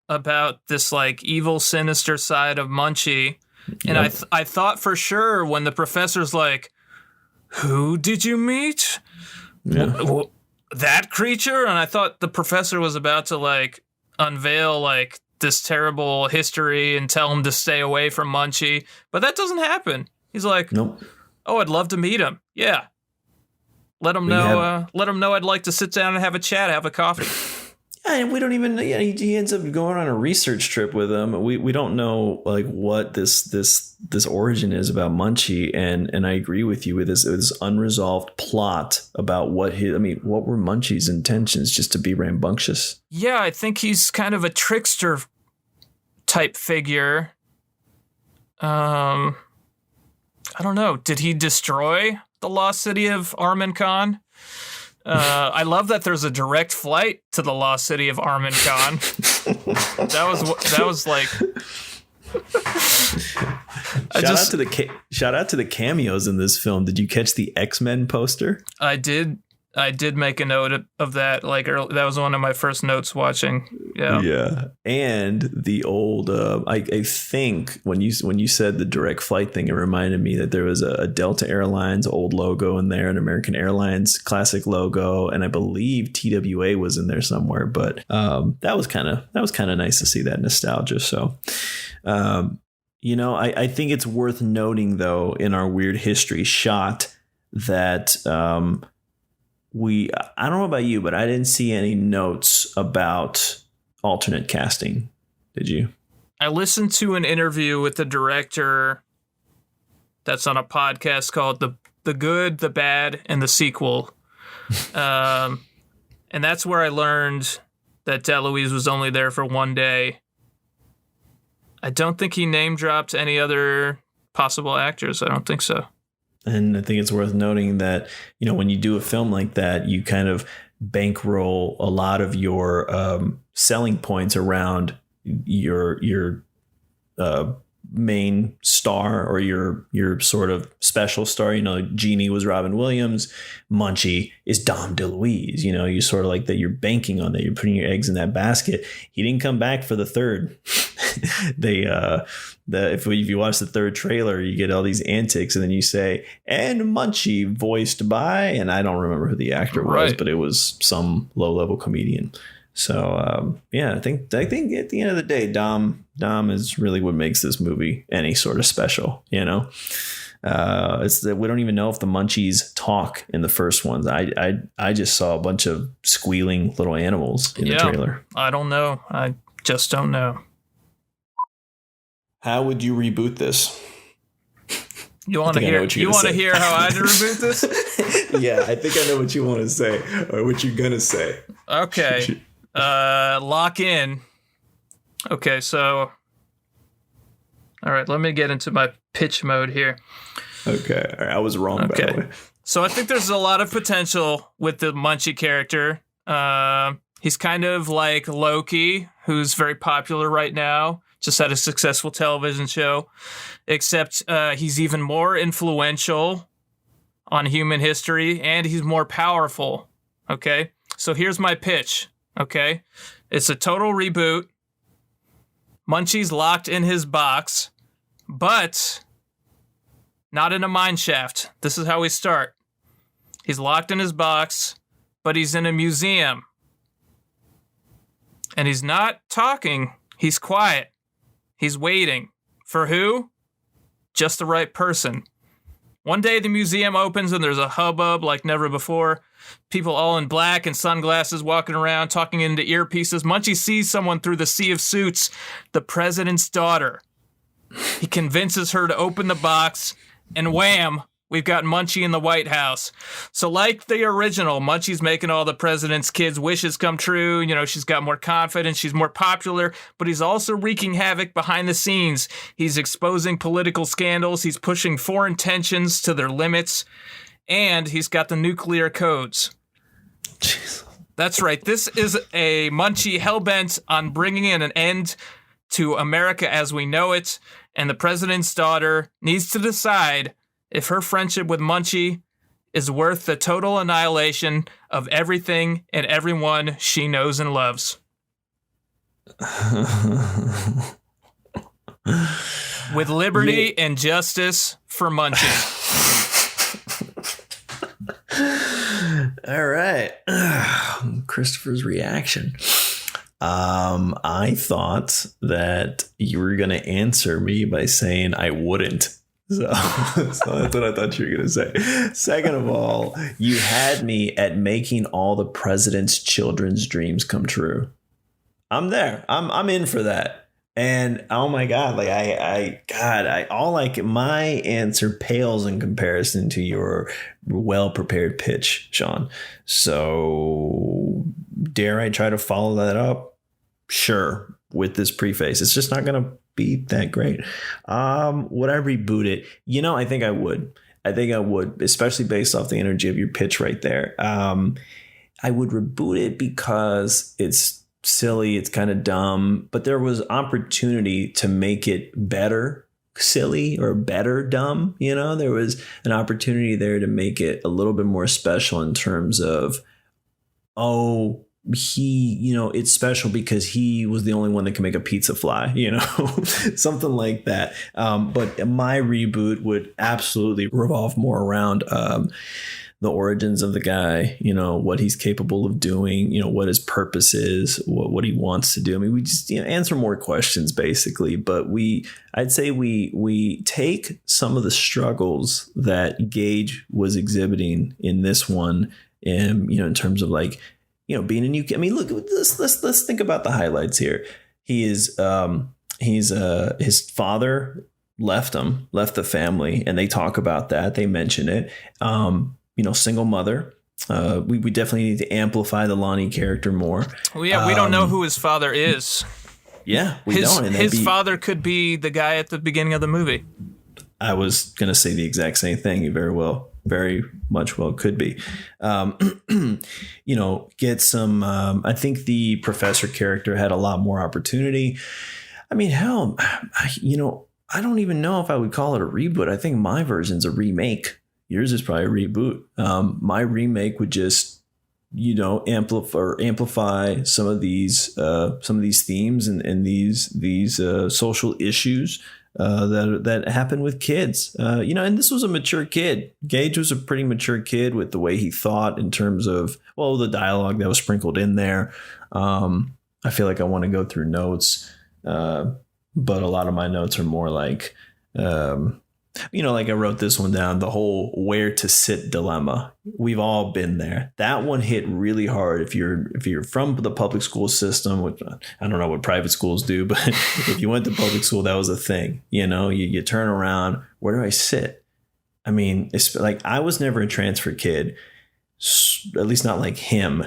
Speaker 2: about this evil, sinister side of Munchie. And yep. I thought for sure when the professor's like, who did you meet? Yeah. That creature? And I thought the professor was about to unveil this terrible history and tell him to stay away from Munchie. But that doesn't happen. He's like,
Speaker 1: nope.
Speaker 2: Oh, I'd love to meet him. Yeah. Let him know. Let him know I'd like to sit down and have a chat, have a coffee.
Speaker 1: Yeah, and we don't even. Yeah, he ends up going on a research trip with him. We don't know what this origin is about Munchie, and I agree with you with this unresolved plot about what were Munchie's intentions? Just to be rambunctious?
Speaker 2: Yeah, I think he's kind of a trickster type figure. I don't know. Did he destroy the lost city of Armin Khan? I love that there's a direct flight to the lost city of Armin Khan. That was like.
Speaker 1: Shout out to the cameos in this film. Did you catch the X-Men poster?
Speaker 2: I did make a note of that. Like that was one of my first notes watching. Yeah. And
Speaker 1: the old, I think when you said the direct flight thing, it reminded me that there was a Delta Airlines old logo in there, an American Airlines classic logo, and I believe TWA was in there somewhere. But that was kind of nice to see that nostalgia. So, I think it's worth noting though in our weird history shot that I don't know about you, but I didn't see any notes about alternate casting. Did you?
Speaker 2: I listened to an interview with the director that's on a podcast called The Good, the Bad, and the Sequel. And that's where I learned that DeLuise was only there for one day. I don't think he name dropped any other possible actors. I don't think so.
Speaker 1: And I think it's worth noting that, when you do a film like that, you kind of bankroll a lot of your selling points around your main star or your sort of special star. Genie was Robin Williams. Munchie is Dom DeLuise. You sort of like that. You're banking on that. You're putting your eggs in that basket. He didn't come back for the third. If you watch the third trailer, you get all these antics, and then you say, and Munchie voiced by, and I don't remember who the actor was, but it was some low level comedian. So I think at the end of the day, Dom is really what makes this movie any sort of special. It's that we don't even know if the Munchies talk in the first ones. I just saw a bunch of squealing little animals in the trailer. I
Speaker 2: don't know. I just don't know.
Speaker 1: How would you reboot this?
Speaker 2: You want to hear how I'd reboot this?
Speaker 1: Yeah, I think I know what you want to say or what you're gonna say.
Speaker 2: Okay. Lock in. Okay, so all right, let me get into my pitch mode here.
Speaker 1: Okay. All right, I was wrong, by the way.
Speaker 2: So I think there's a lot of potential with the Munchie character. He's kind of like Loki, who's very popular right now. Just had a successful television show, except he's even more influential on human history, and he's more powerful. Okay, so here's my pitch. Okay, it's a total reboot. Munchie's locked in his box, but not in a mine shaft. This is how we start. He's locked in his box, but he's in a museum. And he's not talking. He's quiet. He's waiting. For who? Just the right person. One day the museum opens and there's a hubbub like never before. People all in black and sunglasses walking around, talking into earpieces. Munchie sees someone through the sea of suits, the president's daughter. He convinces her to open the box, and wham, we've got Munchie in the White House. So like the original, Munchie's making all the president's kids' wishes come true. She's got more confidence. She's more popular, but he's also wreaking havoc behind the scenes. He's exposing political scandals. He's pushing foreign tensions to their limits, and he's got the nuclear codes.
Speaker 1: Jeez.
Speaker 2: That's right. This is a Munchie hellbent on bringing in an end to America as we know it, and the president's daughter needs to decide if her friendship with Munchie is worth the total annihilation of everything and everyone she knows and loves. With liberty and justice for Munchie.
Speaker 1: All right. Christopher's reaction. I thought that you were going to answer me by saying I wouldn't. So that's what I thought you were going to say. Second of all, you had me at making all the president's children's dreams come true. I'm there. I'm in for that. And oh my God, my answer pales in comparison to your well-prepared pitch, Sean. So dare I try to follow that up? Sure. With this preface, it's just not going to be that great. Would I reboot it? I think I would. I think I would, especially based off the energy of your pitch right there. I would reboot it because it's silly, it's kind of dumb, but there was opportunity to make it better silly or better dumb. You know, there was an opportunity there to make it a little bit more special in terms of, oh, he, you know, it's special because he was the only one that can make a pizza fly, you know, something like that. But my reboot would absolutely revolve more around the origins of the guy, you know, what he's capable of doing, you know, what his purpose is, what he wants to do. I mean, we just, you know, answer more questions basically, but I'd say we take some of the struggles that Gage was exhibiting in this one, and, you know, in terms of like, you know, being a new kid. I mean, look, let's think about the highlights here. He is, his father left the family, and they talk about that. They mention it. You know, single mother. We definitely need to amplify the Lonnie character more.
Speaker 2: Well, yeah, we don't know who his father is.
Speaker 1: Yeah, we don't. And
Speaker 2: his father could be the guy at the beginning of the movie.
Speaker 1: I was going to say the exact same thing. You very much well could be. You know, get some, I think the professor character had a lot more opportunity. I mean, hell, you know, I don't even know if I would call it a reboot. I think my version's a remake. Yours is probably a reboot. My remake would just, you know, amplify some of these themes and these social issues that happen with kids. You know, and this was a mature kid. Gage was a pretty mature kid with the way he thought in terms of, well, the dialogue that was sprinkled in there. I feel like I want to go through notes, but a lot of my notes are more like, you know, like I wrote this one down, the whole where to sit dilemma. We've all been there. That one hit really hard. If you're from the public school system, which I don't know what private schools do, but if you went to public school, that was a thing. You know, you turn around, where do I sit? I mean, it's like, I was never a transfer kid, at least not like him,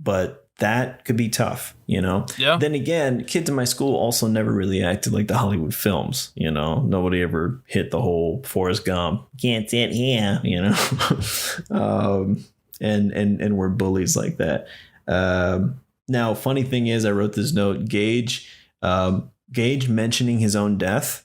Speaker 1: but that could be tough, you know?
Speaker 2: Yeah.
Speaker 1: Then again, kids in my school also never really acted like the Hollywood films, you know? Nobody ever hit the whole Forrest Gump, can't sit here, you know? And we're bullies like that. Now, funny thing is, I wrote this note, Gage mentioning his own death.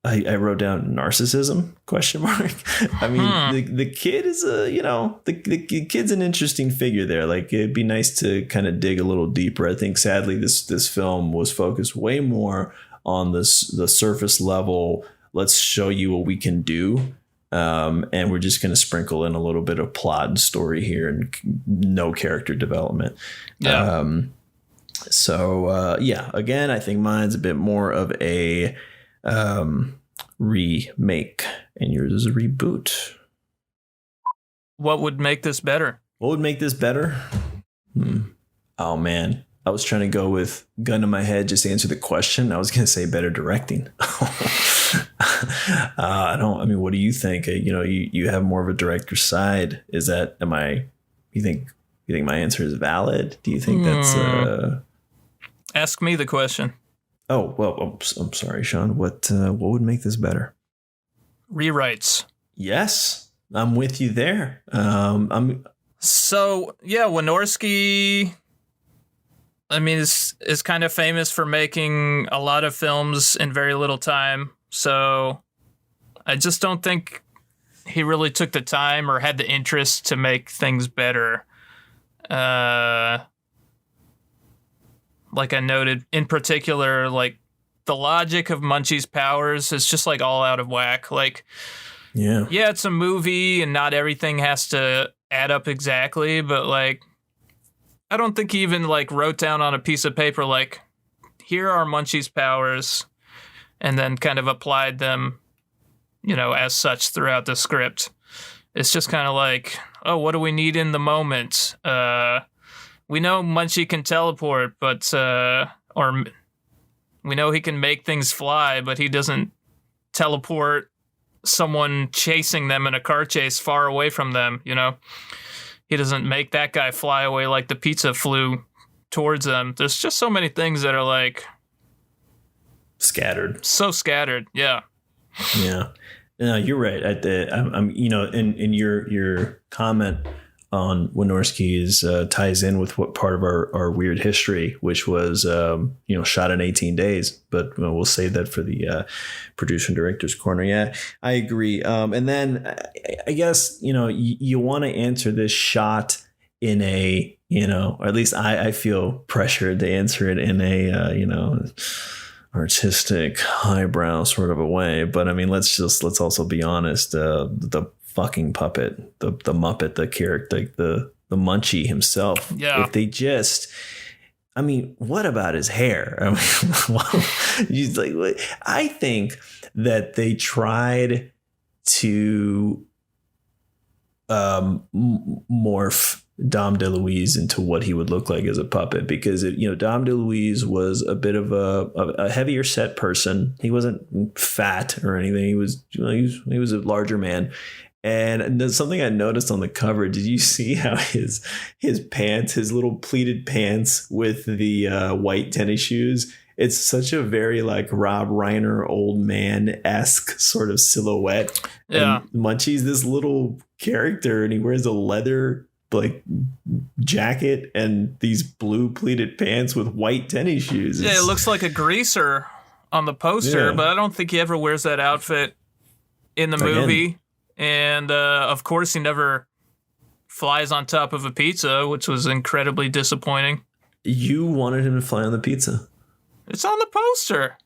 Speaker 1: I wrote down narcissism ? I mean, the kid is the kid's an interesting figure there. Like, it'd be nice to kind of dig a little deeper. I think sadly this film was focused way more on the surface level. Let's show you what we can do. And we're just going to sprinkle in a little bit of plot and story here and no character development.
Speaker 2: Yeah.
Speaker 1: Yeah, again, I think mine's a bit more of a remake, and yours is a reboot.
Speaker 2: What would make this better?
Speaker 1: What would make this better? Oh man, I was trying to go with gun to my head, just answer the question. I was going to say better directing. I mean, what do you think? You know, you have more of a director's side. Is that, you think my answer is valid? Do you think that's,
Speaker 2: ask me the question.
Speaker 1: Oh, well, I'm sorry, Sean. What would make this better?
Speaker 2: Rewrites.
Speaker 1: Yes, I'm with you there.
Speaker 2: So, yeah, Wynorski, I mean, is kind of famous for making a lot of films in very little time. So I just don't think he really took the time or had the interest to make things better. Like I noted, in particular, like the logic of Munchie's powers is just like all out of whack. Like, yeah, it's a movie and not everything has to add up exactly, but like, I don't think he even like wrote down on a piece of paper, like, here are Munchie's powers, and then kind of applied them, you know, as such throughout the script. It's just kind of like, oh, what do we need in the moment? We know Munchie can teleport, but or we know he can make things fly, but he doesn't teleport someone chasing them in a car chase far away from them, you know? He doesn't make that guy fly away like the pizza flew towards them. There's just so many things that are like
Speaker 1: scattered.
Speaker 2: So scattered, yeah.
Speaker 1: Yeah. No, you're right. I'm in your comment on Wynorski's ties in with what part of our weird history, which was shot in 18 days. But we'll save that for the producer and director's corner. Yeah, I agree. And then I guess you want to answer this shot in a or at least I feel pressured to answer it in a artistic highbrow sort of a way. But I mean, let's also be honest. The fucking puppet, the Muppet, the character, the Munchie himself.
Speaker 2: Yeah.
Speaker 1: If they just, I mean, what about his hair? I mean, he's like, I think that they tried to morph Dom DeLuise into what he would look like as a puppet, because Dom DeLuise was a bit of a heavier set person. He wasn't fat or anything. He was a larger man. And there's something I noticed on the cover. Did you see how his pants, his little pleated pants with the white tennis shoes? It's such a very like Rob Reiner old man-esque sort of silhouette.
Speaker 2: Yeah.
Speaker 1: And Munchie's this little character, and he wears a leather like jacket and these blue pleated pants with white tennis shoes.
Speaker 2: Yeah, it looks like a greaser on the poster, but I don't think he ever wears that outfit in the movie. And of course, he never flies on top of a pizza, which was incredibly disappointing.
Speaker 1: You wanted him to fly on the pizza.
Speaker 2: It's on the poster.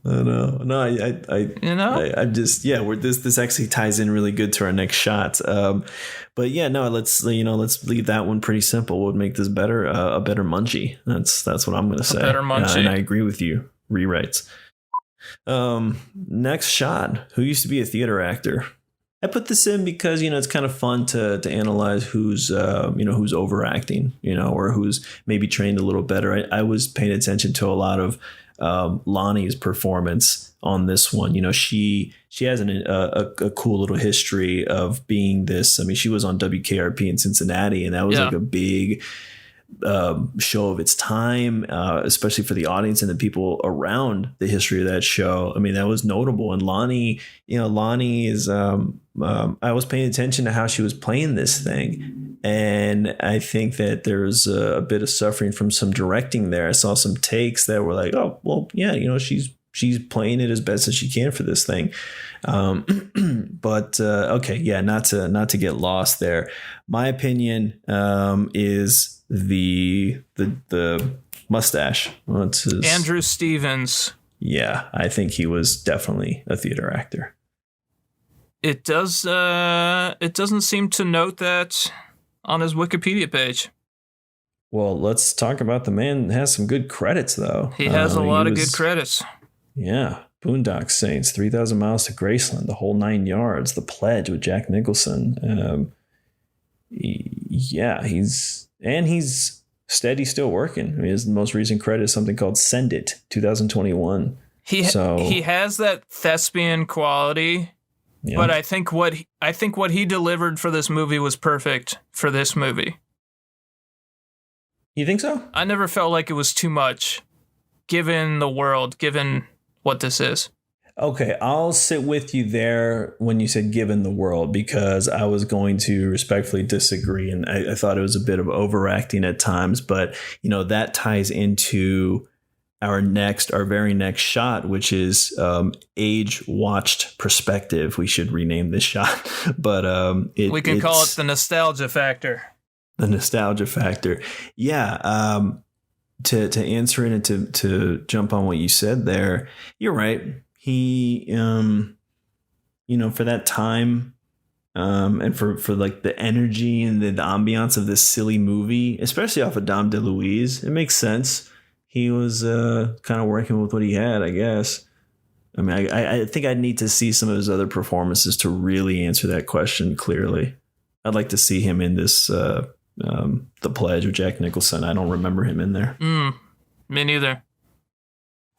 Speaker 1: I know. No, I'm just, this actually ties in really good to our next shot. But yeah, no, let's leave that one pretty simple. What would make this better? A better Munchie. That's what I'm going to say.
Speaker 2: A better Munchie.
Speaker 1: And I agree with you. Rewrites. Next shot. Who used to be a theater actor? I put this in because, it's kind of fun to analyze who's overacting, or who's maybe trained a little better. I was paying attention to a lot of Lonnie's performance on this one. She has a cool little history of being this. I mean, she was on WKRP in Cincinnati, and that was like a big show of its time, especially for the audience and the people around the history of that show. I mean, that was notable. And Lonnie is, I was paying attention to how she was playing this thing. And I think that there was a bit of suffering from some directing there. I saw some takes that were like, oh, well, yeah, she's playing it as best as she can for this thing. But okay, yeah, not to get lost there. My opinion is the mustache. What's his?
Speaker 2: Andrew Stevens.
Speaker 1: Yeah, I think he was definitely a theater actor.
Speaker 2: It doesn't seem to note that on his Wikipedia page.
Speaker 1: Well, let's talk about the man that has some good credits, though.
Speaker 2: He has a lot of good credits. Yeah.
Speaker 1: Boondock Saints, 3,000 Miles to Graceland, The Whole 9 Yards, The Pledge with Jack Nicholson. He's steady, still working. I mean, his most recent credit is something called Send It, 2021. He
Speaker 2: has that thespian quality, but I think what he delivered for this movie was perfect for this movie.
Speaker 1: You think so?
Speaker 2: I never felt like it was too much, given the world, given what this is.
Speaker 1: Okay, I'll sit with you there when you said given the world, because I was going to respectfully disagree. And I thought it was a bit of overacting at times. But, that ties into our very next shot, which is age-watched perspective. We should rename this shot. But
Speaker 2: we can call it the nostalgia factor.
Speaker 1: The nostalgia factor. Yeah. To answer it and to jump on what you said there, you're right. He, for that time, and for like the energy and the ambiance of this silly movie, especially off of Dom DeLuise, it makes sense. He was kind of working with what he had, I guess. I mean, I think I'd need to see some of his other performances to really answer that question clearly. I'd like to see him in this The Pledge with Jack Nicholson. I don't remember him in there.
Speaker 2: Me neither.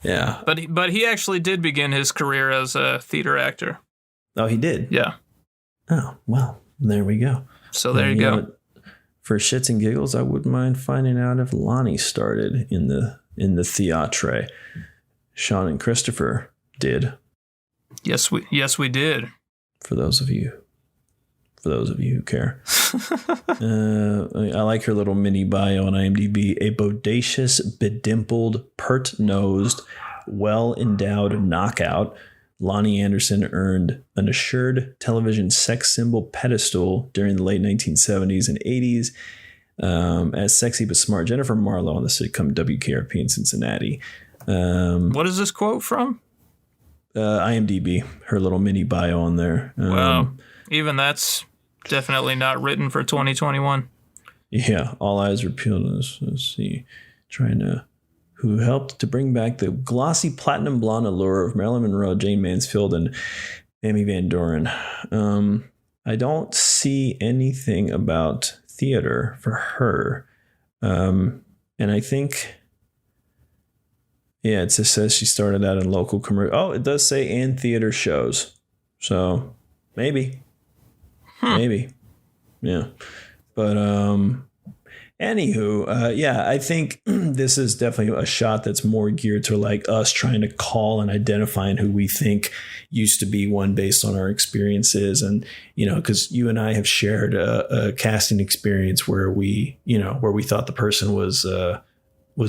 Speaker 1: Yeah.
Speaker 2: But he actually did begin his career as a theater actor.
Speaker 1: Oh, he did?
Speaker 2: Yeah.
Speaker 1: Oh, well, there we go.
Speaker 2: So there you go.
Speaker 1: For shits and giggles, I wouldn't mind finding out if Lonnie started in the theatre. Sean and Christopher did.
Speaker 2: Yes, we did.
Speaker 1: For those of you who care. I like her little mini bio on IMDb. A bodacious, bedimpled, pert-nosed, well-endowed knockout, Lonnie Anderson earned an assured television sex symbol pedestal during the late 1970s and 80s as sexy but smart Jennifer Marlowe on the sitcom WKRP in Cincinnati.
Speaker 2: What is this quote from?
Speaker 1: IMDb, her little mini bio on there.
Speaker 2: Wow. Even that's definitely not written for 2021.
Speaker 1: Yeah, all eyes were peeled on this. Let's see. Who helped to bring back the glossy platinum blonde allure of Marilyn Monroe, Jane Mansfield, and Amy Van Doren. I don't see anything about theater for her. And I think, yeah, it just says she started out in local commercial. Oh, it does say and theater shows. So maybe. Maybe. Yeah. But anywho, yeah, I think this is definitely a shot that's more geared to like us trying to call and identifying who we think used to be one based on our experiences. And, you know, because you and I have shared a casting experience where we thought the person was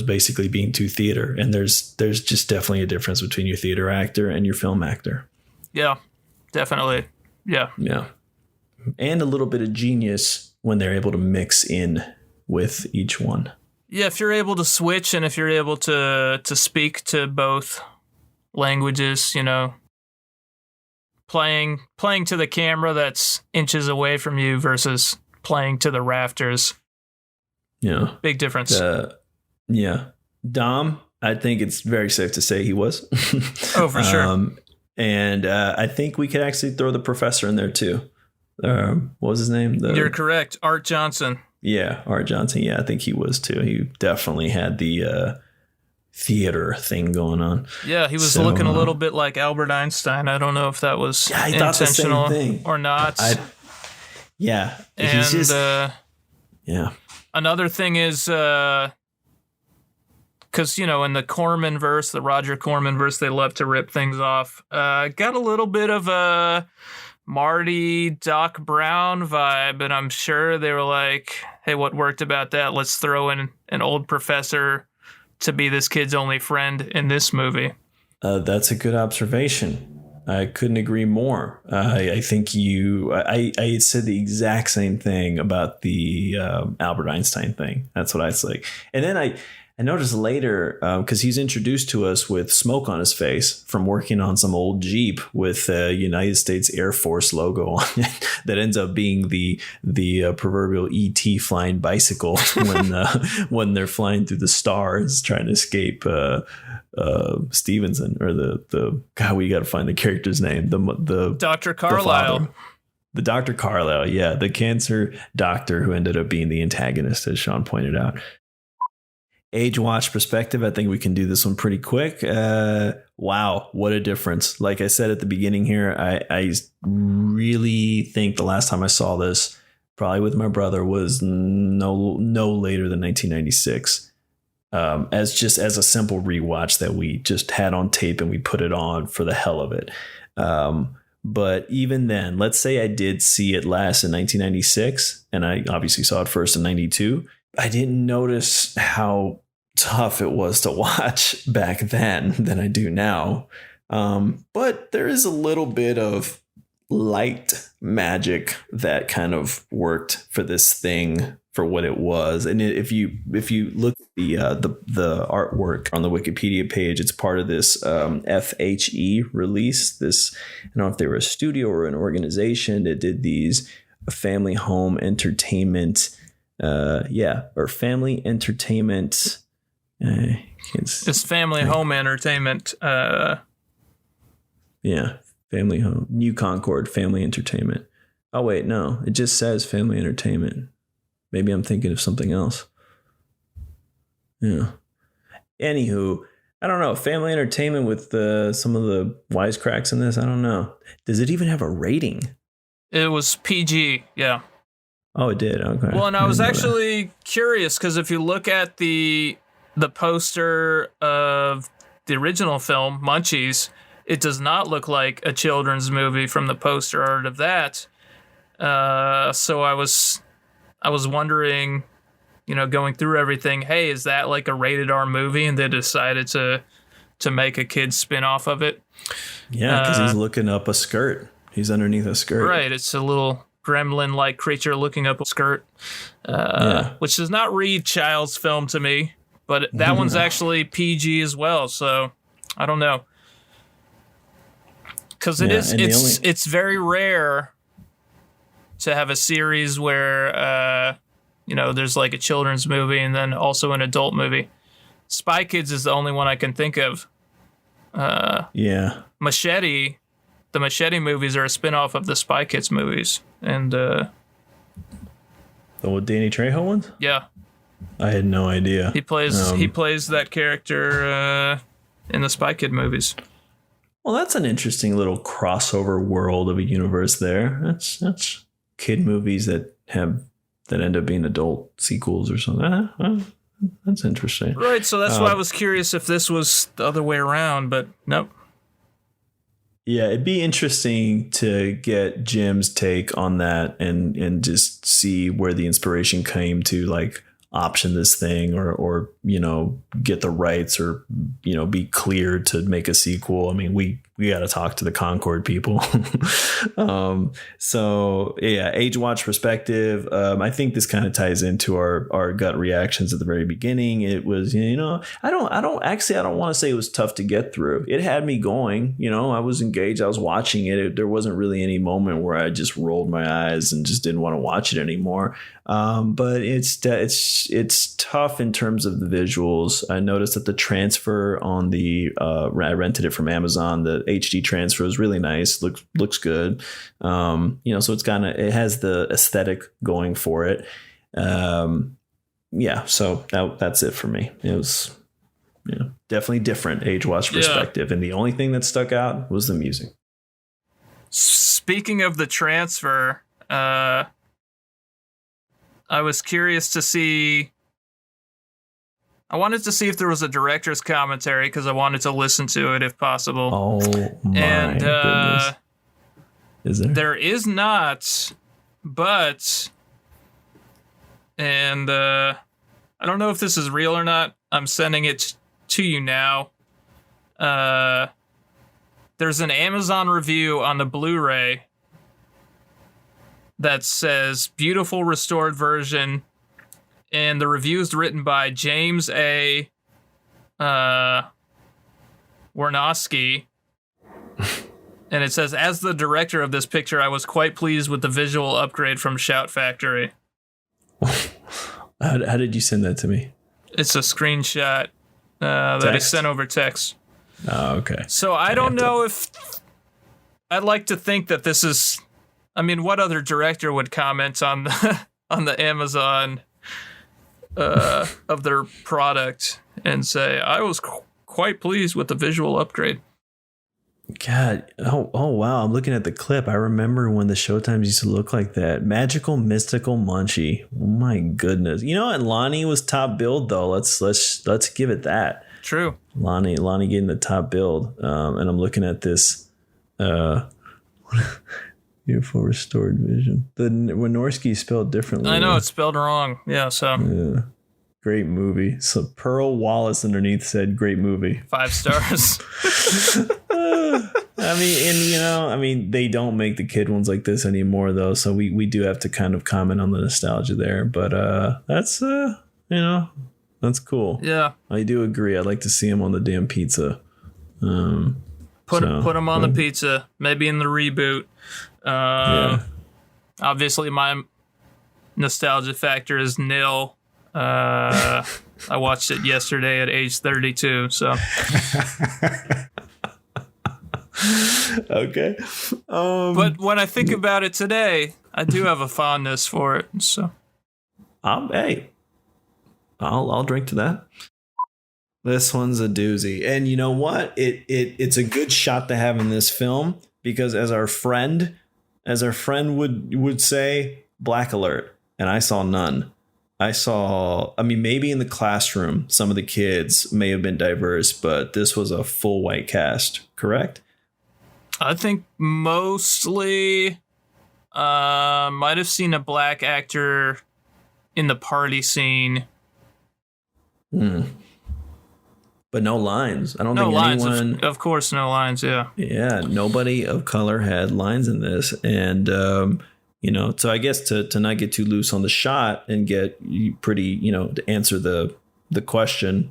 Speaker 1: basically being too theater. And there's just definitely a difference between your theater actor and your film actor.
Speaker 2: Yeah, definitely. Yeah.
Speaker 1: Yeah. And a little bit of genius when they're able to mix in with each one.
Speaker 2: Yeah, if you're able to switch and if you're able to speak to both languages, you know, playing to the camera that's inches away from you versus playing to the rafters.
Speaker 1: Yeah.
Speaker 2: Big difference.
Speaker 1: Yeah. Dom, I think it's very safe to say he was.
Speaker 2: Oh, for sure.
Speaker 1: And I think we could actually throw the professor in there too. What was his name?
Speaker 2: You're correct. Art Johnson.
Speaker 1: Yeah, Art Johnson. Yeah, I think he was too. He definitely had the theater thing going on.
Speaker 2: Yeah, he was looking a little bit like Albert Einstein. I don't know if that was intentional or not.
Speaker 1: Yeah.
Speaker 2: And
Speaker 1: he's just, yeah.
Speaker 2: Another thing is, because, you know, in the Corman verse, the Roger Corman verse, they love to rip things off. Got a little bit of a Marty, Doc Brown vibe, and I'm sure they were like, hey, what worked about that? Let's throw in an old professor to be this kid's only friend in this movie.
Speaker 1: That's a good observation. I couldn't agree more. I think I said the exact same thing about the Albert Einstein thing. That's what I was like. And then I noticed later, because he's introduced to us with smoke on his face from working on some old Jeep with a United States Air Force logo on it that ends up being the proverbial ET flying bicycle when they're flying through the stars trying to escape Stevenson, or the God, we got to find the character's name. The
Speaker 2: Dr. Carlisle.
Speaker 1: The Dr. Carlisle, yeah, the cancer doctor who ended up being the antagonist, as Sean pointed out. Age watch perspective, I think we can do this one pretty quick. Wow, what a difference. Like I said at the beginning here, I really think the last time I saw this, probably with my brother, was no later than 1996. As a simple rewatch that we just had on tape and we put it on for the hell of it. But even then, let's say I did see it last in 1996, and I obviously saw it first in 92. I didn't notice how tough it was to watch back then than I do now. But there is a little bit of light magic that kind of worked for this thing for what it was. And if you look at the artwork on the Wikipedia page, it's part of this FHE release. This, I don't know if they were a studio or an organization that did these family home entertainment. Or family entertainment.
Speaker 2: It's family home entertainment.
Speaker 1: Family home. New Concord Family Entertainment. Oh wait, no, it just says family entertainment. Maybe I'm thinking of something else. Yeah. Anywho, I don't know. Family entertainment with some of the wisecracks in this. I don't know. Does it even have a rating?
Speaker 2: It was PG. Yeah.
Speaker 1: Oh, it did. Okay.
Speaker 2: Well, and I was actually curious because if you look at the poster of the original film, Munchies, It does not look like a children's movie from the poster art of that. So I was wondering, going through everything, hey, is that like a rated R movie? And they decided to make a kid's spin-off of it.
Speaker 1: Yeah, because he's looking up a skirt. He's underneath a skirt.
Speaker 2: Right, it's a little gremlin-like creature looking up a skirt, which does not read child's film to me, but that one's actually PG as well, so I don't know. Because it's very rare to have a series where, there's like a children's movie and then also an adult movie. Spy Kids is the only one I can think of. Machete, the Machete movies are a spinoff of the Spy Kids movies. And,
Speaker 1: the Danny Trejo ones?
Speaker 2: Yeah.
Speaker 1: I had no idea.
Speaker 2: He plays that character in the Spy Kid movies.
Speaker 1: Well, that's an interesting little crossover world of a universe there. That's kid movies that end up being adult sequels or something. That's interesting.
Speaker 2: Right, so that's why I was curious if this was the other way around, but nope.
Speaker 1: Yeah, it'd be interesting to get Jim's take on that and just see where the inspiration came to like option this thing or get the rights or be cleared to make a sequel. I mean, we got to talk to the Concord people. So yeah, age watch perspective. I think this kind of ties into our gut reactions at the very beginning. It was, I don't want to say it was tough to get through. It had me going, I was engaged. I was watching it. There wasn't really any moment where I just rolled my eyes and just didn't want to watch it anymore. But it's tough in terms of the visuals. I noticed that the transfer on I rented it from Amazon. The HD transfer is really nice. Looks good. So it has the aesthetic going for it. So that's it for me. It was definitely different age watch perspective. And the only thing that stuck out was the music.
Speaker 2: Speaking of the transfer, I was curious to see. I wanted to see if there was a director's commentary because I wanted to listen to it if possible.
Speaker 1: Oh my goodness! Is there?
Speaker 2: There is not, but I don't know if this is real or not. I'm sending it to you now. There's an Amazon review on the Blu-ray that says beautiful restored version. And the review is written by James A. Warnowski. And it says, as the director of this picture, I was quite pleased with the visual upgrade from Shout Factory.
Speaker 1: How did you send that to me?
Speaker 2: It's a screenshot that I sent over text.
Speaker 1: Oh, okay.
Speaker 2: So I don't know if... I'd like to think that this is... I mean, what other director would comment on the Amazon... of their product and say, I was quite pleased with the visual upgrade.
Speaker 1: God, oh wow, I'm looking at the clip. I remember when the Showtimes used to look like that. Magical, mystical Munchie. Oh my goodness. And Lonnie was top billed though. Let's give it that.
Speaker 2: True.
Speaker 1: Lonnie getting the top billed. And I'm looking at this beautiful restored vision. The Wynorski spelled differently.
Speaker 2: I know, it's spelled wrong. Yeah, so.
Speaker 1: Yeah. Great movie. So Pearl Wallace underneath said, great movie.
Speaker 2: 5 stars.
Speaker 1: They don't make the kid ones like this anymore, though. So we do have to kind of comment on the nostalgia there. But that's that's cool.
Speaker 2: Yeah.
Speaker 1: I do agree. I'd like to see him on the damn pizza.
Speaker 2: Put him on the pizza. Maybe in the reboot. Obviously, my nostalgia factor is nil. I watched it yesterday at age 32, so.
Speaker 1: Okay.
Speaker 2: But when I think about it today, I do have a fondness for it, so.
Speaker 1: Hey, I'll drink to that. This one's a doozy. And you know what? It's a good shot to have in this film because as our friend would say, black alert. And I saw none. Maybe in the classroom, some of the kids may have been diverse, but this was a full white cast, correct?
Speaker 2: I think mostly might have seen a black actor in the party scene.
Speaker 1: But no lines. I don't
Speaker 2: No
Speaker 1: think
Speaker 2: lines,
Speaker 1: anyone.
Speaker 2: of course, no lines. Yeah.
Speaker 1: Yeah, nobody of color had lines in this, and so I guess to not get too loose on the shot and get pretty, to answer the question,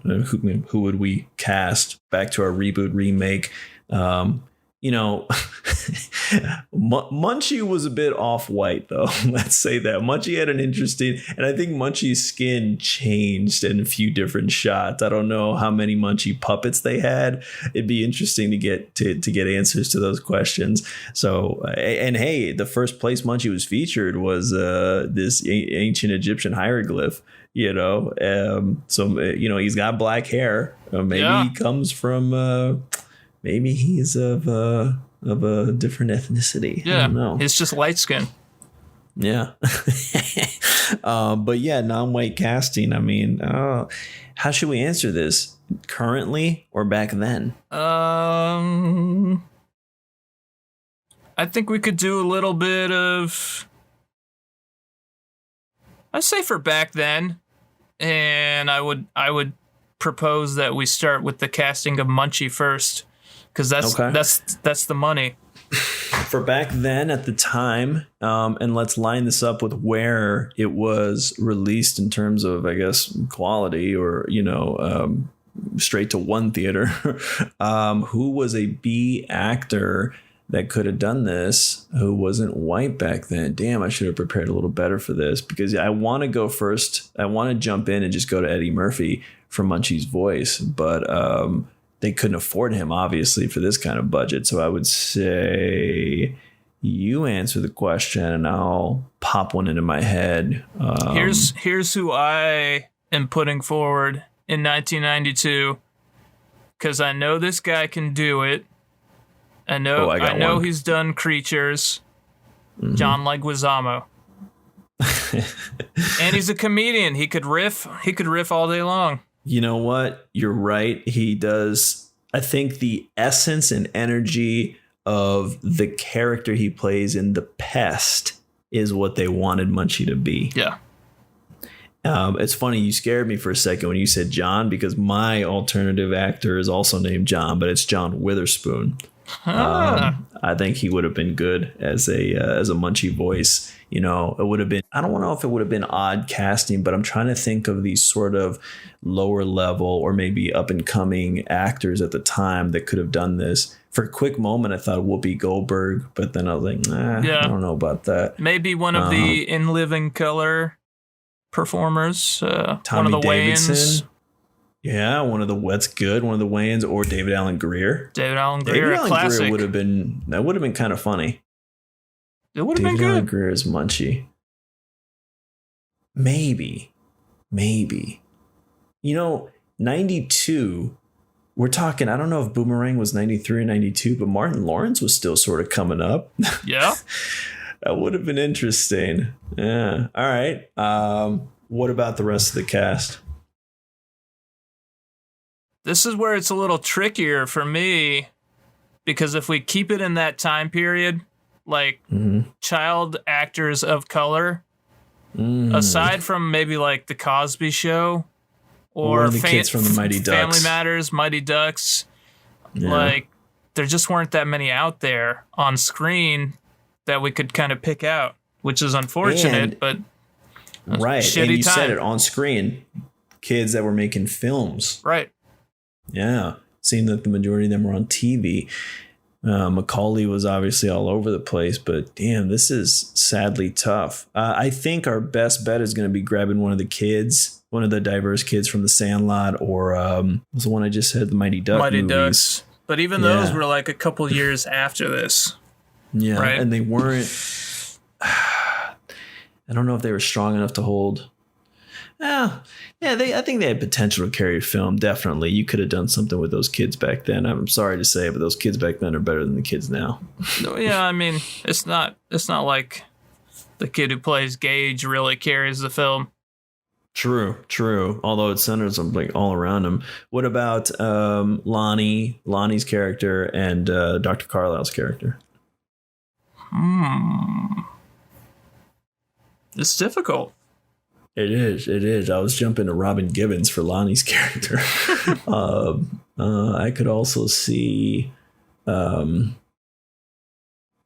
Speaker 1: who would we cast back to our reboot remake. Munchie was a bit off-white, though. Let's say that. Munchie had an interesting, and I think Munchie's skin changed in a few different shots. I don't know how many Munchie puppets they had. It'd be interesting to get answers to those questions. So, and hey, the first place Munchie was featured was this ancient Egyptian hieroglyph. So he's got black hair. Maybe he comes from. Maybe he's of a different ethnicity.
Speaker 2: Yeah,
Speaker 1: I don't know.
Speaker 2: He's just light skin.
Speaker 1: Yeah. But yeah, non-white casting. I mean, how should we answer this? Currently or back then?
Speaker 2: I think we could do a little bit of, I'd say for back then, and I would propose that we start with the casting of Munchie first. Because that's the money.
Speaker 1: For back then at the time, and let's line this up with where it was released in terms of, I guess, quality or, straight to one theater. Who was a B actor that could have done this who wasn't white back then? Damn, I should have prepared a little better for this because I want to go first. I want to jump in and just go to Eddie Murphy for Munchie's voice. But they couldn't afford him, obviously, for this kind of budget. So I would say you answer the question and I'll pop one into my head.
Speaker 2: Here's who I am putting forward in 1992 because I know this guy can do it. I know he's done Creatures. Mm-hmm. John Leguizamo. And he's a comedian. He could riff all day long.
Speaker 1: You know what? You're right. He does. I think the essence and energy of the character he plays in The Pest is what they wanted Munchie to be.
Speaker 2: Yeah.
Speaker 1: It's funny. You scared me for a second when you said John, because my alternative actor is also named John, but it's John Witherspoon. I think he would have been good as a Munchie voice. It would have been, I don't know if it would have been odd casting, but I'm trying to think of these sort of lower level or maybe up and coming actors at the time that could have done this. For a quick moment, I thought Whoopi Goldberg, but then I was like, I don't know about that.
Speaker 2: Maybe one of the In Living Color performers,
Speaker 1: Tommy
Speaker 2: one of the
Speaker 1: Davidson.
Speaker 2: Wayans.
Speaker 1: Yeah, one of the Wayans, or David Alan Grier.
Speaker 2: David Alan Grier
Speaker 1: would have been kind of funny.
Speaker 2: It would have been good.
Speaker 1: David Alan Grier is Munchie. Maybe. 92, we're talking, I don't know if Boomerang was 93 or 92, but Martin Lawrence was still sort of coming up.
Speaker 2: Yeah.
Speaker 1: That would have been interesting. Yeah. All right. What about the rest of the cast?
Speaker 2: This is where it's a little trickier for me, because if we keep it in that time period, like child actors of color, aside from maybe like The Cosby Show or
Speaker 1: the kids from the Mighty Ducks.
Speaker 2: Family Matters, Mighty Ducks, like there just weren't that many out there on screen that we could kind of pick out, which is unfortunate, but
Speaker 1: right.
Speaker 2: Shitty
Speaker 1: and you
Speaker 2: time.
Speaker 1: said it on screen, kids that were making films.
Speaker 2: Right.
Speaker 1: Yeah. Seemed that the majority of them were on TV. Macaulay was obviously all over the place, but damn, this is sadly tough. I think our best bet is going to be grabbing one of the kids, one of the diverse kids from The Sandlot, or was the one I just said, the Mighty Ducks movies.
Speaker 2: Ducks. But even those were like a couple years after this.
Speaker 1: Yeah,
Speaker 2: right?
Speaker 1: And they weren't. I don't know if they were strong enough to hold. I think they had potential to carry a film. Definitely, you could have done something with those kids back then. I'm sorry to say, but those kids back then are better than the kids now.
Speaker 2: Yeah, I mean, it's not like the kid who plays Gage really carries the film.
Speaker 1: True. Although it centers on like all around him. What about Lonnie's character and Dr. Carlisle's character?
Speaker 2: It's difficult.
Speaker 1: It is. I was jumping to Robin Gibbons for Lonnie's character. I could also see. Oh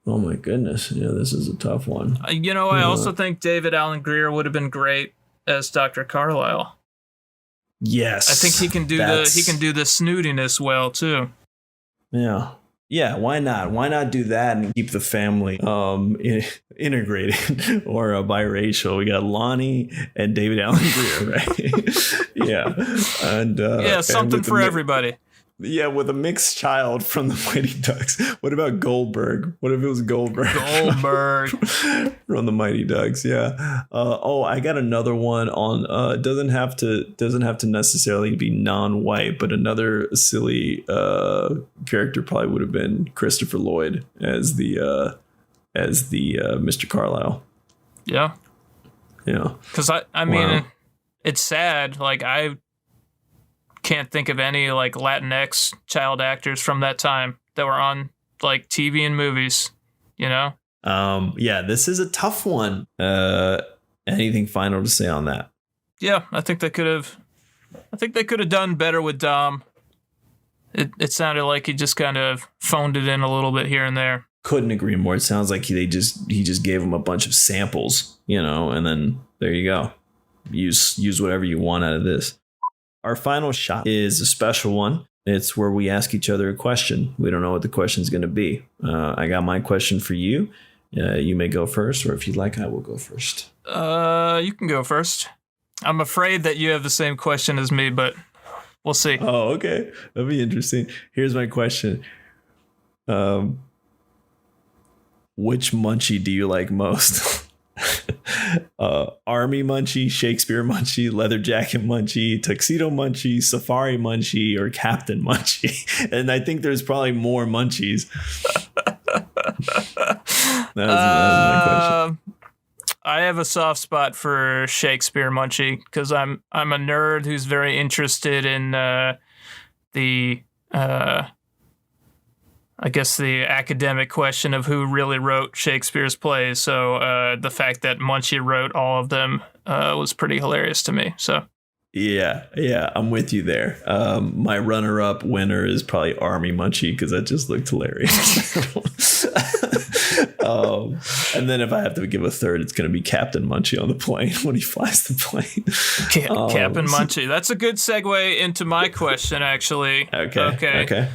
Speaker 1: my goodness! Yeah, this is a tough one.
Speaker 2: I also think David Alan Grier would have been great as Dr. Carlisle.
Speaker 1: Yes,
Speaker 2: I think he can do the snootiness well too.
Speaker 1: Yeah. Why not? Why not do that and keep the family integrated or biracial? We got Lonnie and David Alan Grier, right? Yeah, and
Speaker 2: something for everybody.
Speaker 1: Yeah, with a mixed child from the Mighty Ducks. What about Goldberg? What if it was Goldberg from the Mighty Ducks? Yeah. I got another one on. Doesn't have to necessarily be non-white, but another silly character probably would have been Christopher Lloyd as the Mr. Carlisle.
Speaker 2: Yeah.
Speaker 1: Yeah.
Speaker 2: Because I mean, it's sad. Like I can't think of any like Latinx child actors from that time that were on like TV and movies, Yeah, this is a tough one. Anything final to say on that? Yeah, I think they could have done better with Dom. It sounded like he just kind of phoned it in a little bit here and there.
Speaker 1: Couldn't agree more. It sounds like he just gave him a bunch of samples, and then there you go. Use whatever you want out of this. Our final shot is a special one. It's where we ask each other a question. We don't know what the question is going to be. I got my question for you. You may go first, or if you'd like, I will go first.
Speaker 2: You can go first. I'm afraid that you have the same question as me, but we'll see.
Speaker 1: Oh, okay. That'll be interesting. Here's my question. Which Munchie do you like most? Army Munchie, Shakespeare Munchie, Leather Jacket Munchie, Tuxedo Munchie, Safari Munchie, or Captain Munchie? And I think there's probably more Munchies. That was my question.
Speaker 2: I have a soft spot for Shakespeare Munchie because I'm a nerd who's very interested in the academic question of who really wrote Shakespeare's plays. So the fact that Munchie wrote all of them was pretty hilarious to me. So
Speaker 1: yeah, I'm with you there. My runner-up winner is probably Army Munchie because that just looked hilarious. And then if I have to give a third, it's going to be Captain Munchie on the plane when he flies the plane.
Speaker 2: Captain Munchie. That's a good segue into my question, actually.
Speaker 1: Okay.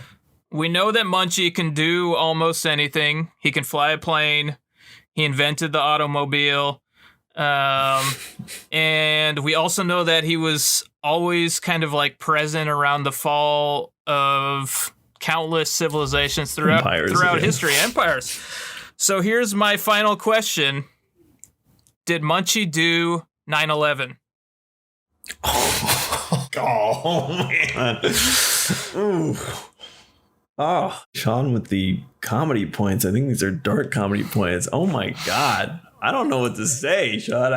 Speaker 2: We know that Munchie can do almost anything. He can fly a plane. He invented the automobile. And we also know that he was always kind of like present around the fall of countless civilizations throughout history, empires. So here's my final question. Did Munchie do 9/11?
Speaker 1: Oh man. Ooh. Oh, Sean with the comedy points. I think these are dark comedy points. Oh my God. I don't know what to say, Sean.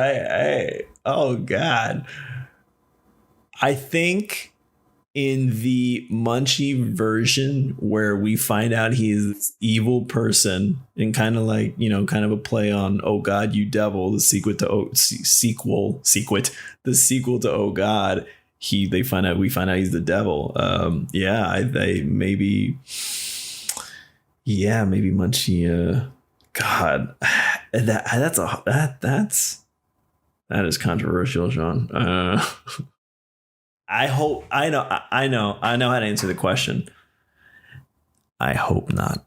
Speaker 1: Oh God. I think in the Munchie version where we find out he's this evil person and kind of like, kind of a play on Oh God, You Devil, the sequel to Oh God. We find out he's the devil. Maybe Munchie. God, that is controversial, Sean. I know how to answer the question. I hope not.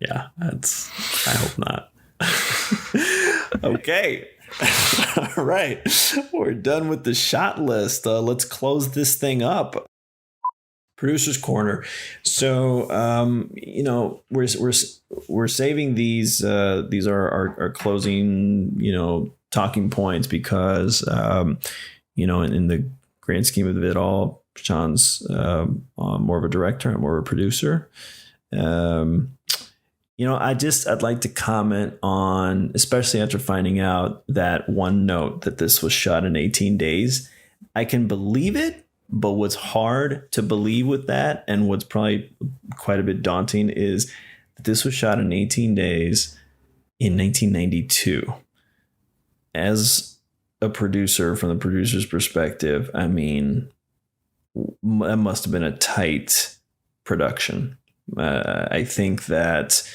Speaker 1: Yeah, I hope not. Okay. All right. We're done with the shot list. Let's close this thing up. Producer's Corner. So, we're saving these. These are our closing, talking points because, in the grand scheme of it all, Sean's more of a director. I'm more of a producer. I'd like to comment on, especially after finding out that one note that this was shot in 18 days. I can believe it, but what's hard to believe with that, and what's probably quite a bit daunting, is that this was shot in 18 days in 1992. As a producer, from the producer's perspective, I mean, that must have been a tight production. I think that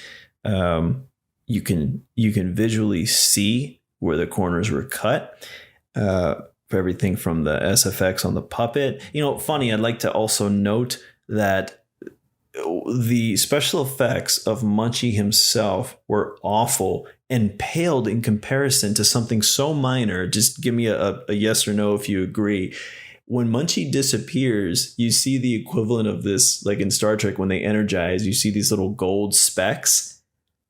Speaker 1: you can visually see where the corners were cut, for everything from the SFX on the puppet. Funny, I'd like to also note that the special effects of Munchie himself were awful and paled in comparison to something so minor. Just give me a yes or no if you agree. When Munchie disappears, you see the equivalent of this, like in Star Trek, when they energize, you see these little gold specks.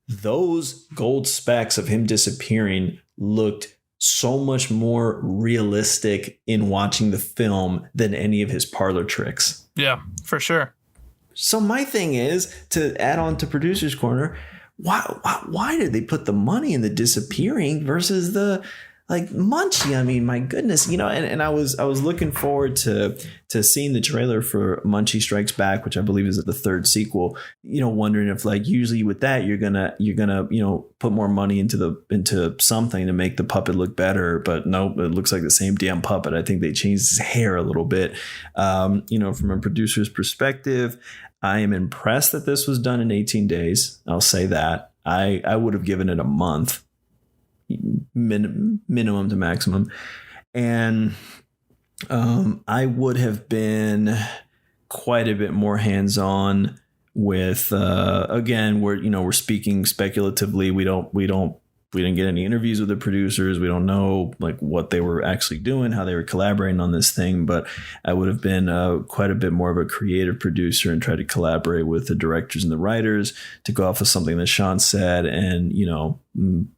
Speaker 1: Those gold specks of him disappearing looked so much more realistic in watching the film than any of his parlor tricks.
Speaker 2: Yeah, for sure.
Speaker 1: So my thing is, to add on to Producer's Corner, why did they put the money in the disappearing versus the Munchie? I mean, my goodness, and I was looking forward to seeing the trailer for Munchie Strikes Back, which I believe is the third sequel. Wondering if usually with that you're gonna put more money into something to make the puppet look better, but nope, it looks like the same damn puppet. I think they changed his hair a little bit. From a producer's perspective, I am impressed that this was done in 18 days. I'll say that. I would have given it a month. Minimum to maximum, and I would have been quite a bit more hands-on with again, we're speaking speculatively. We didn't get any interviews with the producers. We don't know what they were actually doing, how they were collaborating on this thing. But I would have been quite a bit more of a creative producer and try to collaborate with the directors and the writers to go off of something that Sean said, and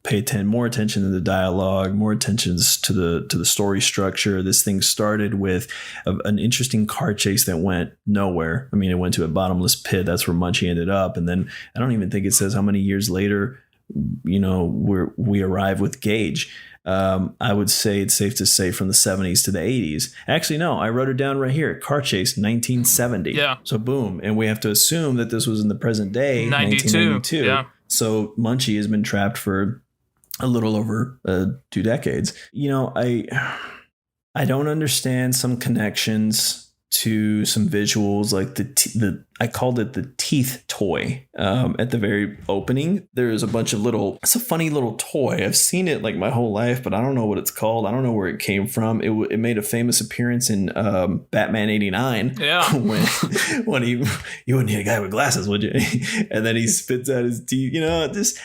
Speaker 1: pay more attention to the dialogue, more attention to the story structure. This thing started with an interesting car chase that went nowhere. I mean, it went to a bottomless pit. That's where Munchie ended up, and then I don't even think it says how many years later we arrive with Gage. I would say it's safe to say from the 70s to the 80s. Actually, no, I wrote it down right here. Car chase, 1970. Yeah. So boom. And we have to assume that this was in the present day, 1992. Yeah. So Munchie has been trapped for a little over 2 decades. I don't understand some connections to some visuals, like I called it the teeth toy. At the very opening, there's a bunch of it's a funny little toy. I've seen it my whole life, but I don't know what it's called. I don't know where it came from. It made a famous appearance in Batman '89. Yeah. when you wouldn't need a guy with glasses, would you? And then he spits out his teeth.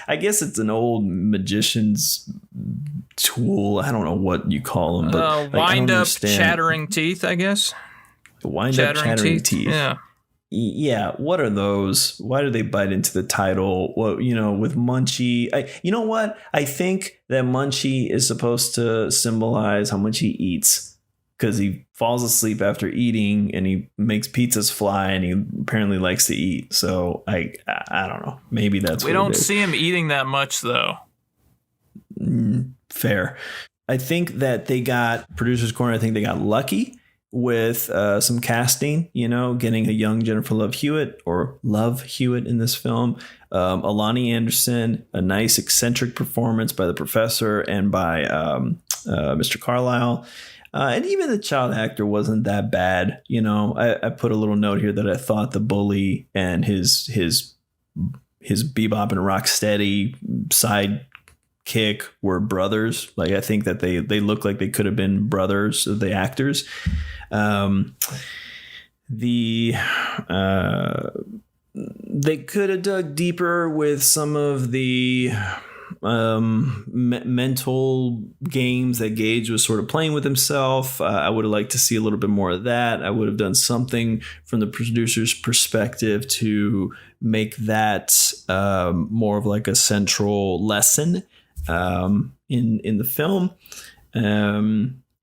Speaker 1: I guess it's an old magician's tool. I don't know what you call them, but
Speaker 2: wind up chattering teeth, I guess.
Speaker 1: Wind up chattering teeth.
Speaker 2: Yeah.
Speaker 1: Yeah. What are those? Why do they bite into the title? Well, with Munchie, you know what? I think that Munchie is supposed to symbolize how much he eats, because he falls asleep after eating and he makes pizzas fly, and he apparently likes to eat. So I don't know. Maybe that's
Speaker 2: we don't see him eating that much, though.
Speaker 1: Fair. I think that they got Producer's Corner. I think they got lucky with some casting, getting a young Jennifer Love Hewitt in this film. Alani Anderson, a nice eccentric performance by the professor and by Mr. Carlisle. And even the child actor wasn't that bad. I put a little note here that I thought the bully and his Bebop and Rocksteady sidekick were brothers. I think that they look like they could have been brothers of the actors. They could have dug deeper with some of the mental games that Gage was sort of playing with himself. I would have liked to see a little bit more of that. I would have done something from the producer's perspective to make that more of a central lesson in the film.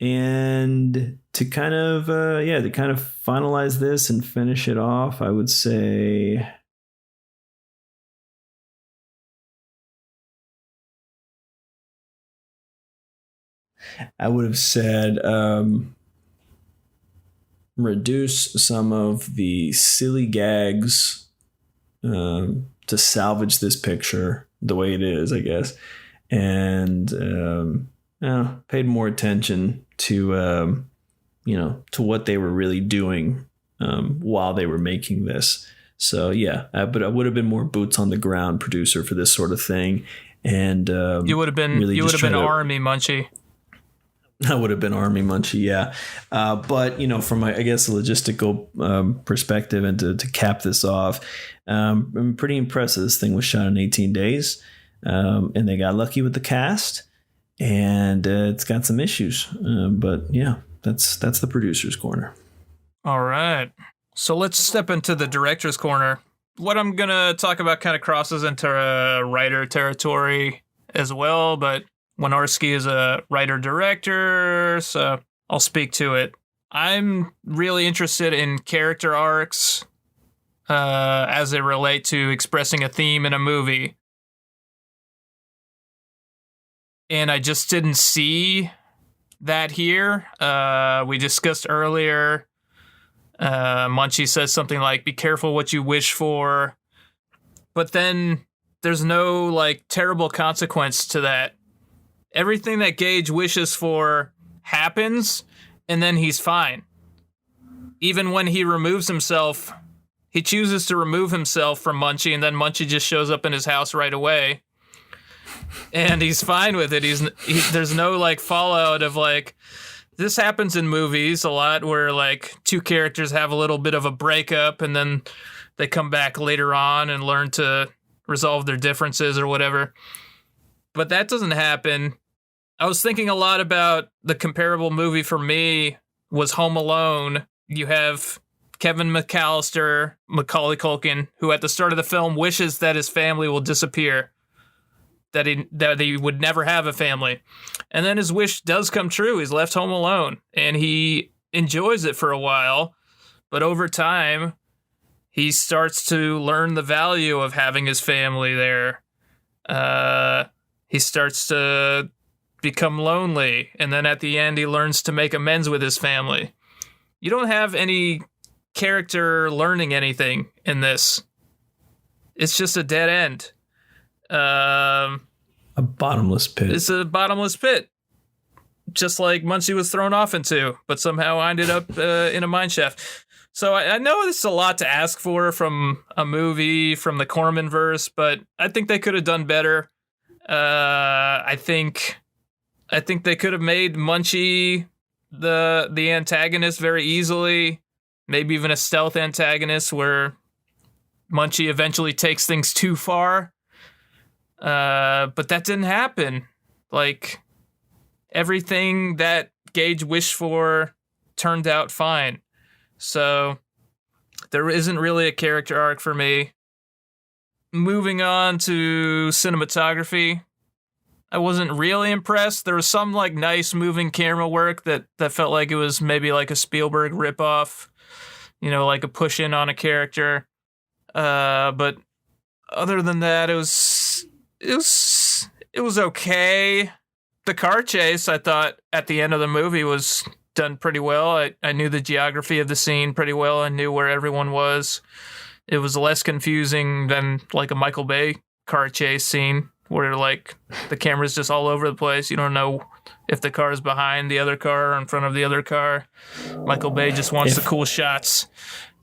Speaker 1: And to kind of finalize this and finish it off, I would say I would have said reduce some of the silly gags to salvage this picture the way it is, I guess, and paid more attention to to what they were really doing while they were making this. So yeah, but I would have been more boots on the ground producer for this sort of thing, and
Speaker 2: you would have been Army Munchie.
Speaker 1: I would have been Army Munchie, yeah. But from I guess a logistical perspective, and to cap this off, I'm pretty impressed that this thing was shot in 18 days, and they got lucky with the cast, and it's got some issues, but yeah, that's the producer's corner.
Speaker 2: All right. So let's step into the director's corner. What I'm going to talk about kind of crosses into writer territory as well, but Wynorski is a writer-director, so I'll speak to it. I'm really interested in character arcs as they relate to expressing a theme in a movie. And I just didn't see that here. We discussed earlier, Munchie says something like, be careful what you wish for. But then there's no terrible consequence to that. Everything that Gage wishes for happens, and then he's fine. Even when he removes himself, he chooses to remove himself from Munchie, and then Munchie just shows up in his house right away. And he's fine with it. There's no fallout of this happens in movies a lot where two characters have a little bit of a breakup and then they come back later on and learn to resolve their differences or whatever. But that doesn't happen. I was thinking a lot about the comparable movie for me was Home Alone. You have Kevin McAllister, Macaulay Culkin, who at the start of the film wishes that his family will disappear, that he would never have a family. And then his wish does come true. He's left home alone, and he enjoys it for a while. But over time, he starts to learn the value of having his family there. He starts to become lonely, and then at the end, he learns to make amends with his family. You don't have any character learning anything in this. It's just a dead end. A
Speaker 1: bottomless pit.
Speaker 2: It's a bottomless pit, just like Munchie was thrown off into, but somehow ended up in a mine shaft. So I know this is a lot to ask for from a movie from the Corman verse, but I think they could have done better. I think they could have made Munchie the antagonist very easily, maybe even a stealth antagonist where Munchie eventually takes things too far. But that didn't happen. Everything that Gage wished for turned out fine. So there isn't really a character arc for me. Moving on to cinematography, I wasn't really impressed. There was some nice moving camera work that felt like it was maybe a Spielberg ripoff, a push in on a character. But other than that, it was okay. The car chase, I thought, at the end of the movie was done pretty well. I knew the geography of the scene pretty well. I knew where everyone was. It was less confusing than a Michael Bay car chase scene where the camera's just all over the place. You don't know if the car is behind the other car or in front of the other car. Michael Bay just wants the cool shots.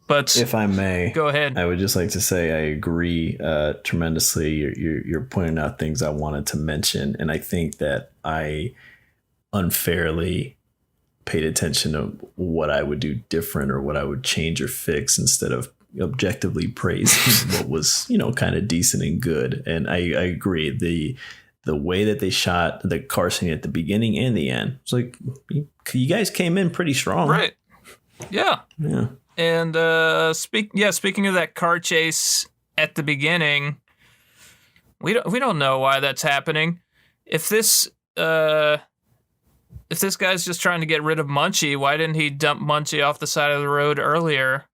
Speaker 2: But
Speaker 1: if I may,
Speaker 2: go ahead.
Speaker 1: I would just like to say I agree tremendously. You're pointing out things I wanted to mention, and I think that I unfairly paid attention to what I would do different or what I would change or fix instead of objectively praising what was kind of decent and good. And I agree. The way that they shot the car scene at the beginning and the end, it's you guys came in pretty strong,
Speaker 2: right? Yeah. And speaking of that car chase at the beginning, we don't know why that's happening. If this guy's just trying to get rid of Munchie, why didn't he dump Munchie off the side of the road earlier?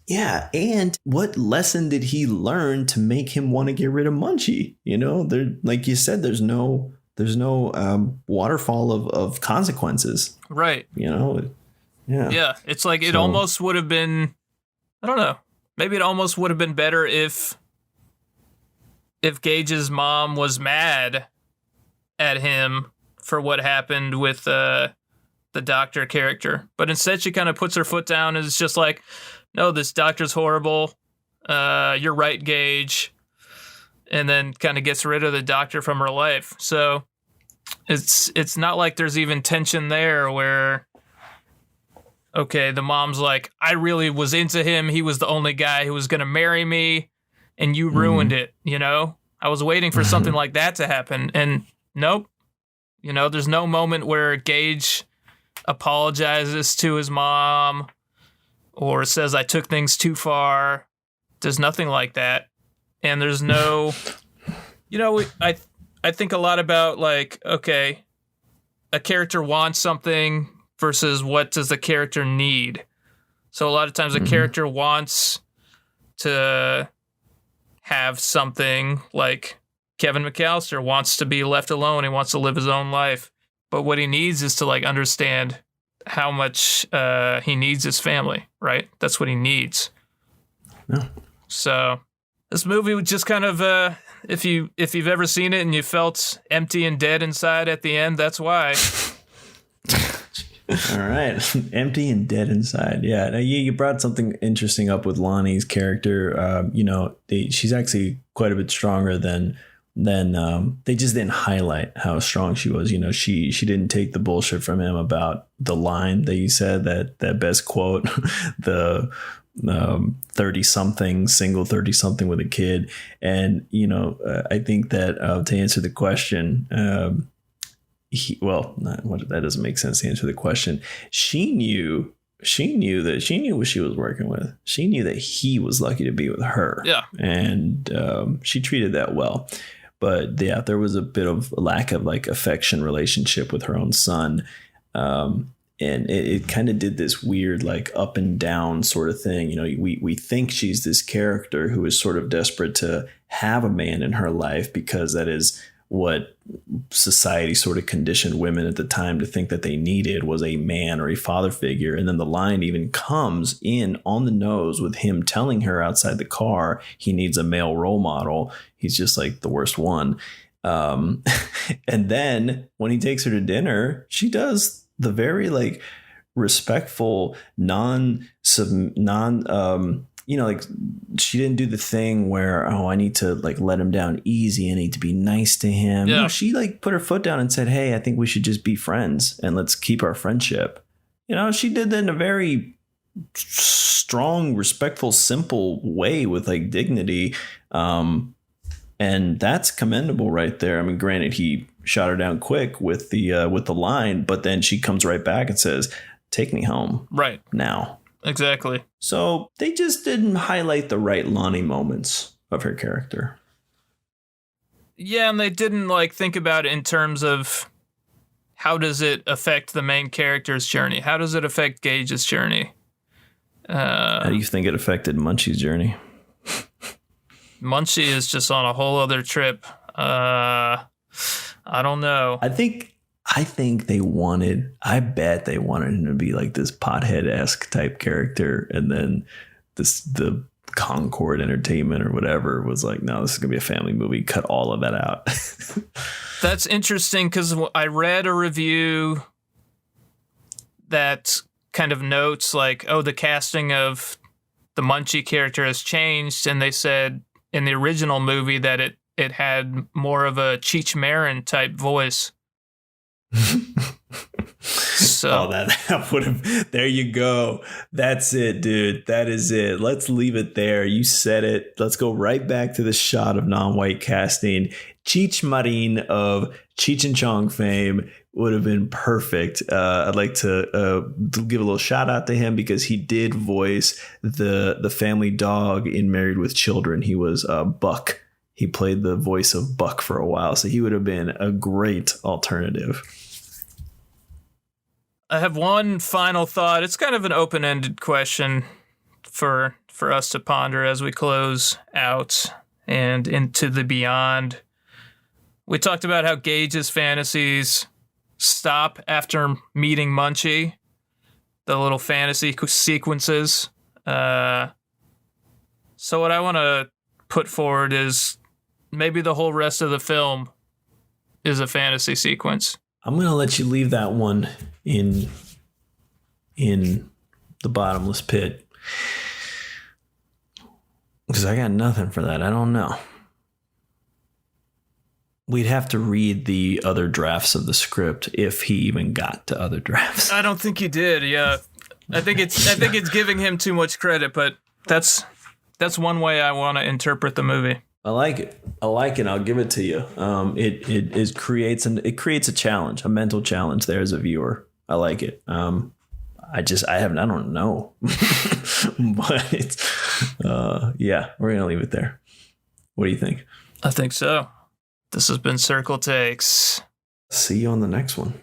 Speaker 1: Yeah, and what lesson did he learn to make him want to get rid of Munchie? There, like you said, there's no waterfall of consequences.
Speaker 2: Right.
Speaker 1: Yeah.
Speaker 2: Yeah. It's like it almost would have been, I don't know. Maybe it almost would have been better if Gage's mom was mad at him for what happened with the doctor character. But instead she kind of puts her foot down and is just like, no, this doctor's horrible. You're right, Gage. And then kind of gets rid of the doctor from her life. So it's not like there's even tension there where, okay, the mom's like, I really was into him. He was the only guy who was going to marry me, and you ruined it, I was waiting for something like that to happen, and nope. There's no moment where Gage apologizes to his mom or says, I took things too far. There's nothing like that. And there's no, I think a lot about like, okay, a character wants something versus what does the character need. So a lot of times a character wants to have something, like Kevin McAllister wants to be left alone. He wants to live his own life. But what he needs is to like understand how much he needs his family, right? That's what he needs.
Speaker 1: Yeah.
Speaker 2: So this movie was just kind of, if you've ever seen it and you felt empty and dead inside at the end, that's why.
Speaker 1: All right. Empty and dead inside. Yeah. Now, you brought something interesting up with Lonnie's character. She's actually quite a bit stronger than they just didn't highlight how strong she was. She didn't take the bullshit from him about the line that you said, that best quote, the 30-something, single 30-something with a kid. And, I think that to answer the question, that doesn't make sense to answer the question. She knew what she was working with. She knew that he was lucky to be with her.
Speaker 2: Yeah.
Speaker 1: And she treated that well. But yeah, there was a bit of a lack of like affection relationship with her own son. And it kind of did this weird like up and down sort of thing. We think she's this character who is sort of desperate to have a man in her life because that is what society sort of conditioned women at the time to think that they needed, was a man or a father figure. And then the line even comes in on the nose with him telling her outside the car he needs a male role model. He's just like the worst one. And then when he takes her to dinner, she does the very like respectful, like she didn't do the thing where, I need to like let him down easy. I need to be nice to him.
Speaker 2: Yeah.
Speaker 1: No, she like put her foot down and said, hey, I think we should just be friends and let's keep our friendship. She did that in a very strong, respectful, simple way with like dignity. And that's commendable right there. I mean, granted, he shot her down quick with the line, but then she comes right back and says, take me home
Speaker 2: right
Speaker 1: now.
Speaker 2: Exactly.
Speaker 1: So they just didn't highlight the right Lonnie moments of her character.
Speaker 2: Yeah, and they didn't like think about it in terms of how does it affect the main character's journey? How does it affect Gage's journey?
Speaker 1: How do you think it affected Munchie's journey?
Speaker 2: Munchie is just on a whole other trip. I don't know.
Speaker 1: I bet they wanted him to be like this pothead-esque type character, and then the Concord Entertainment or whatever was like, no, this is gonna be a family movie. Cut all of that out.
Speaker 2: That's interesting because I read a review that kind of notes like, the casting of the Munchie character has changed, and they said in the original movie that it had more of a Cheech Marin type voice. So
Speaker 1: that would have, there you go. That's it, dude. That is it. Let's leave it there. You said it. Let's go right back to the shot of non-white casting. Cheech Marin of Cheech and Chong fame would have been perfect. I'd like to give a little shout out to him because he did voice the family dog in Married with Children. He was Buck. He played the voice of Buck for a while, so he would have been a great alternative.
Speaker 2: I have one final thought. It's kind of an open-ended question for us to ponder as we close out and into the beyond. We talked about how Gage's fantasies stop after meeting Munchie, the little fantasy sequences. So what I want to put forward is maybe the whole rest of the film is a fantasy sequence.
Speaker 1: I'm going to let you leave that one in the bottomless pit, because I got nothing for that. I don't know. We'd have to read the other drafts of the script if he even got to other drafts.
Speaker 2: I don't think he did. Yeah, I think it's giving him too much credit, but that's one way I want to interpret the movie.
Speaker 1: I like it. I'll give it to you. It creates a challenge, a mental challenge there as a viewer. I like it. I don't know, but it's, yeah, we're going to leave it there. What do you think?
Speaker 2: I think so. This has been Circle Takes.
Speaker 1: See you on the next one.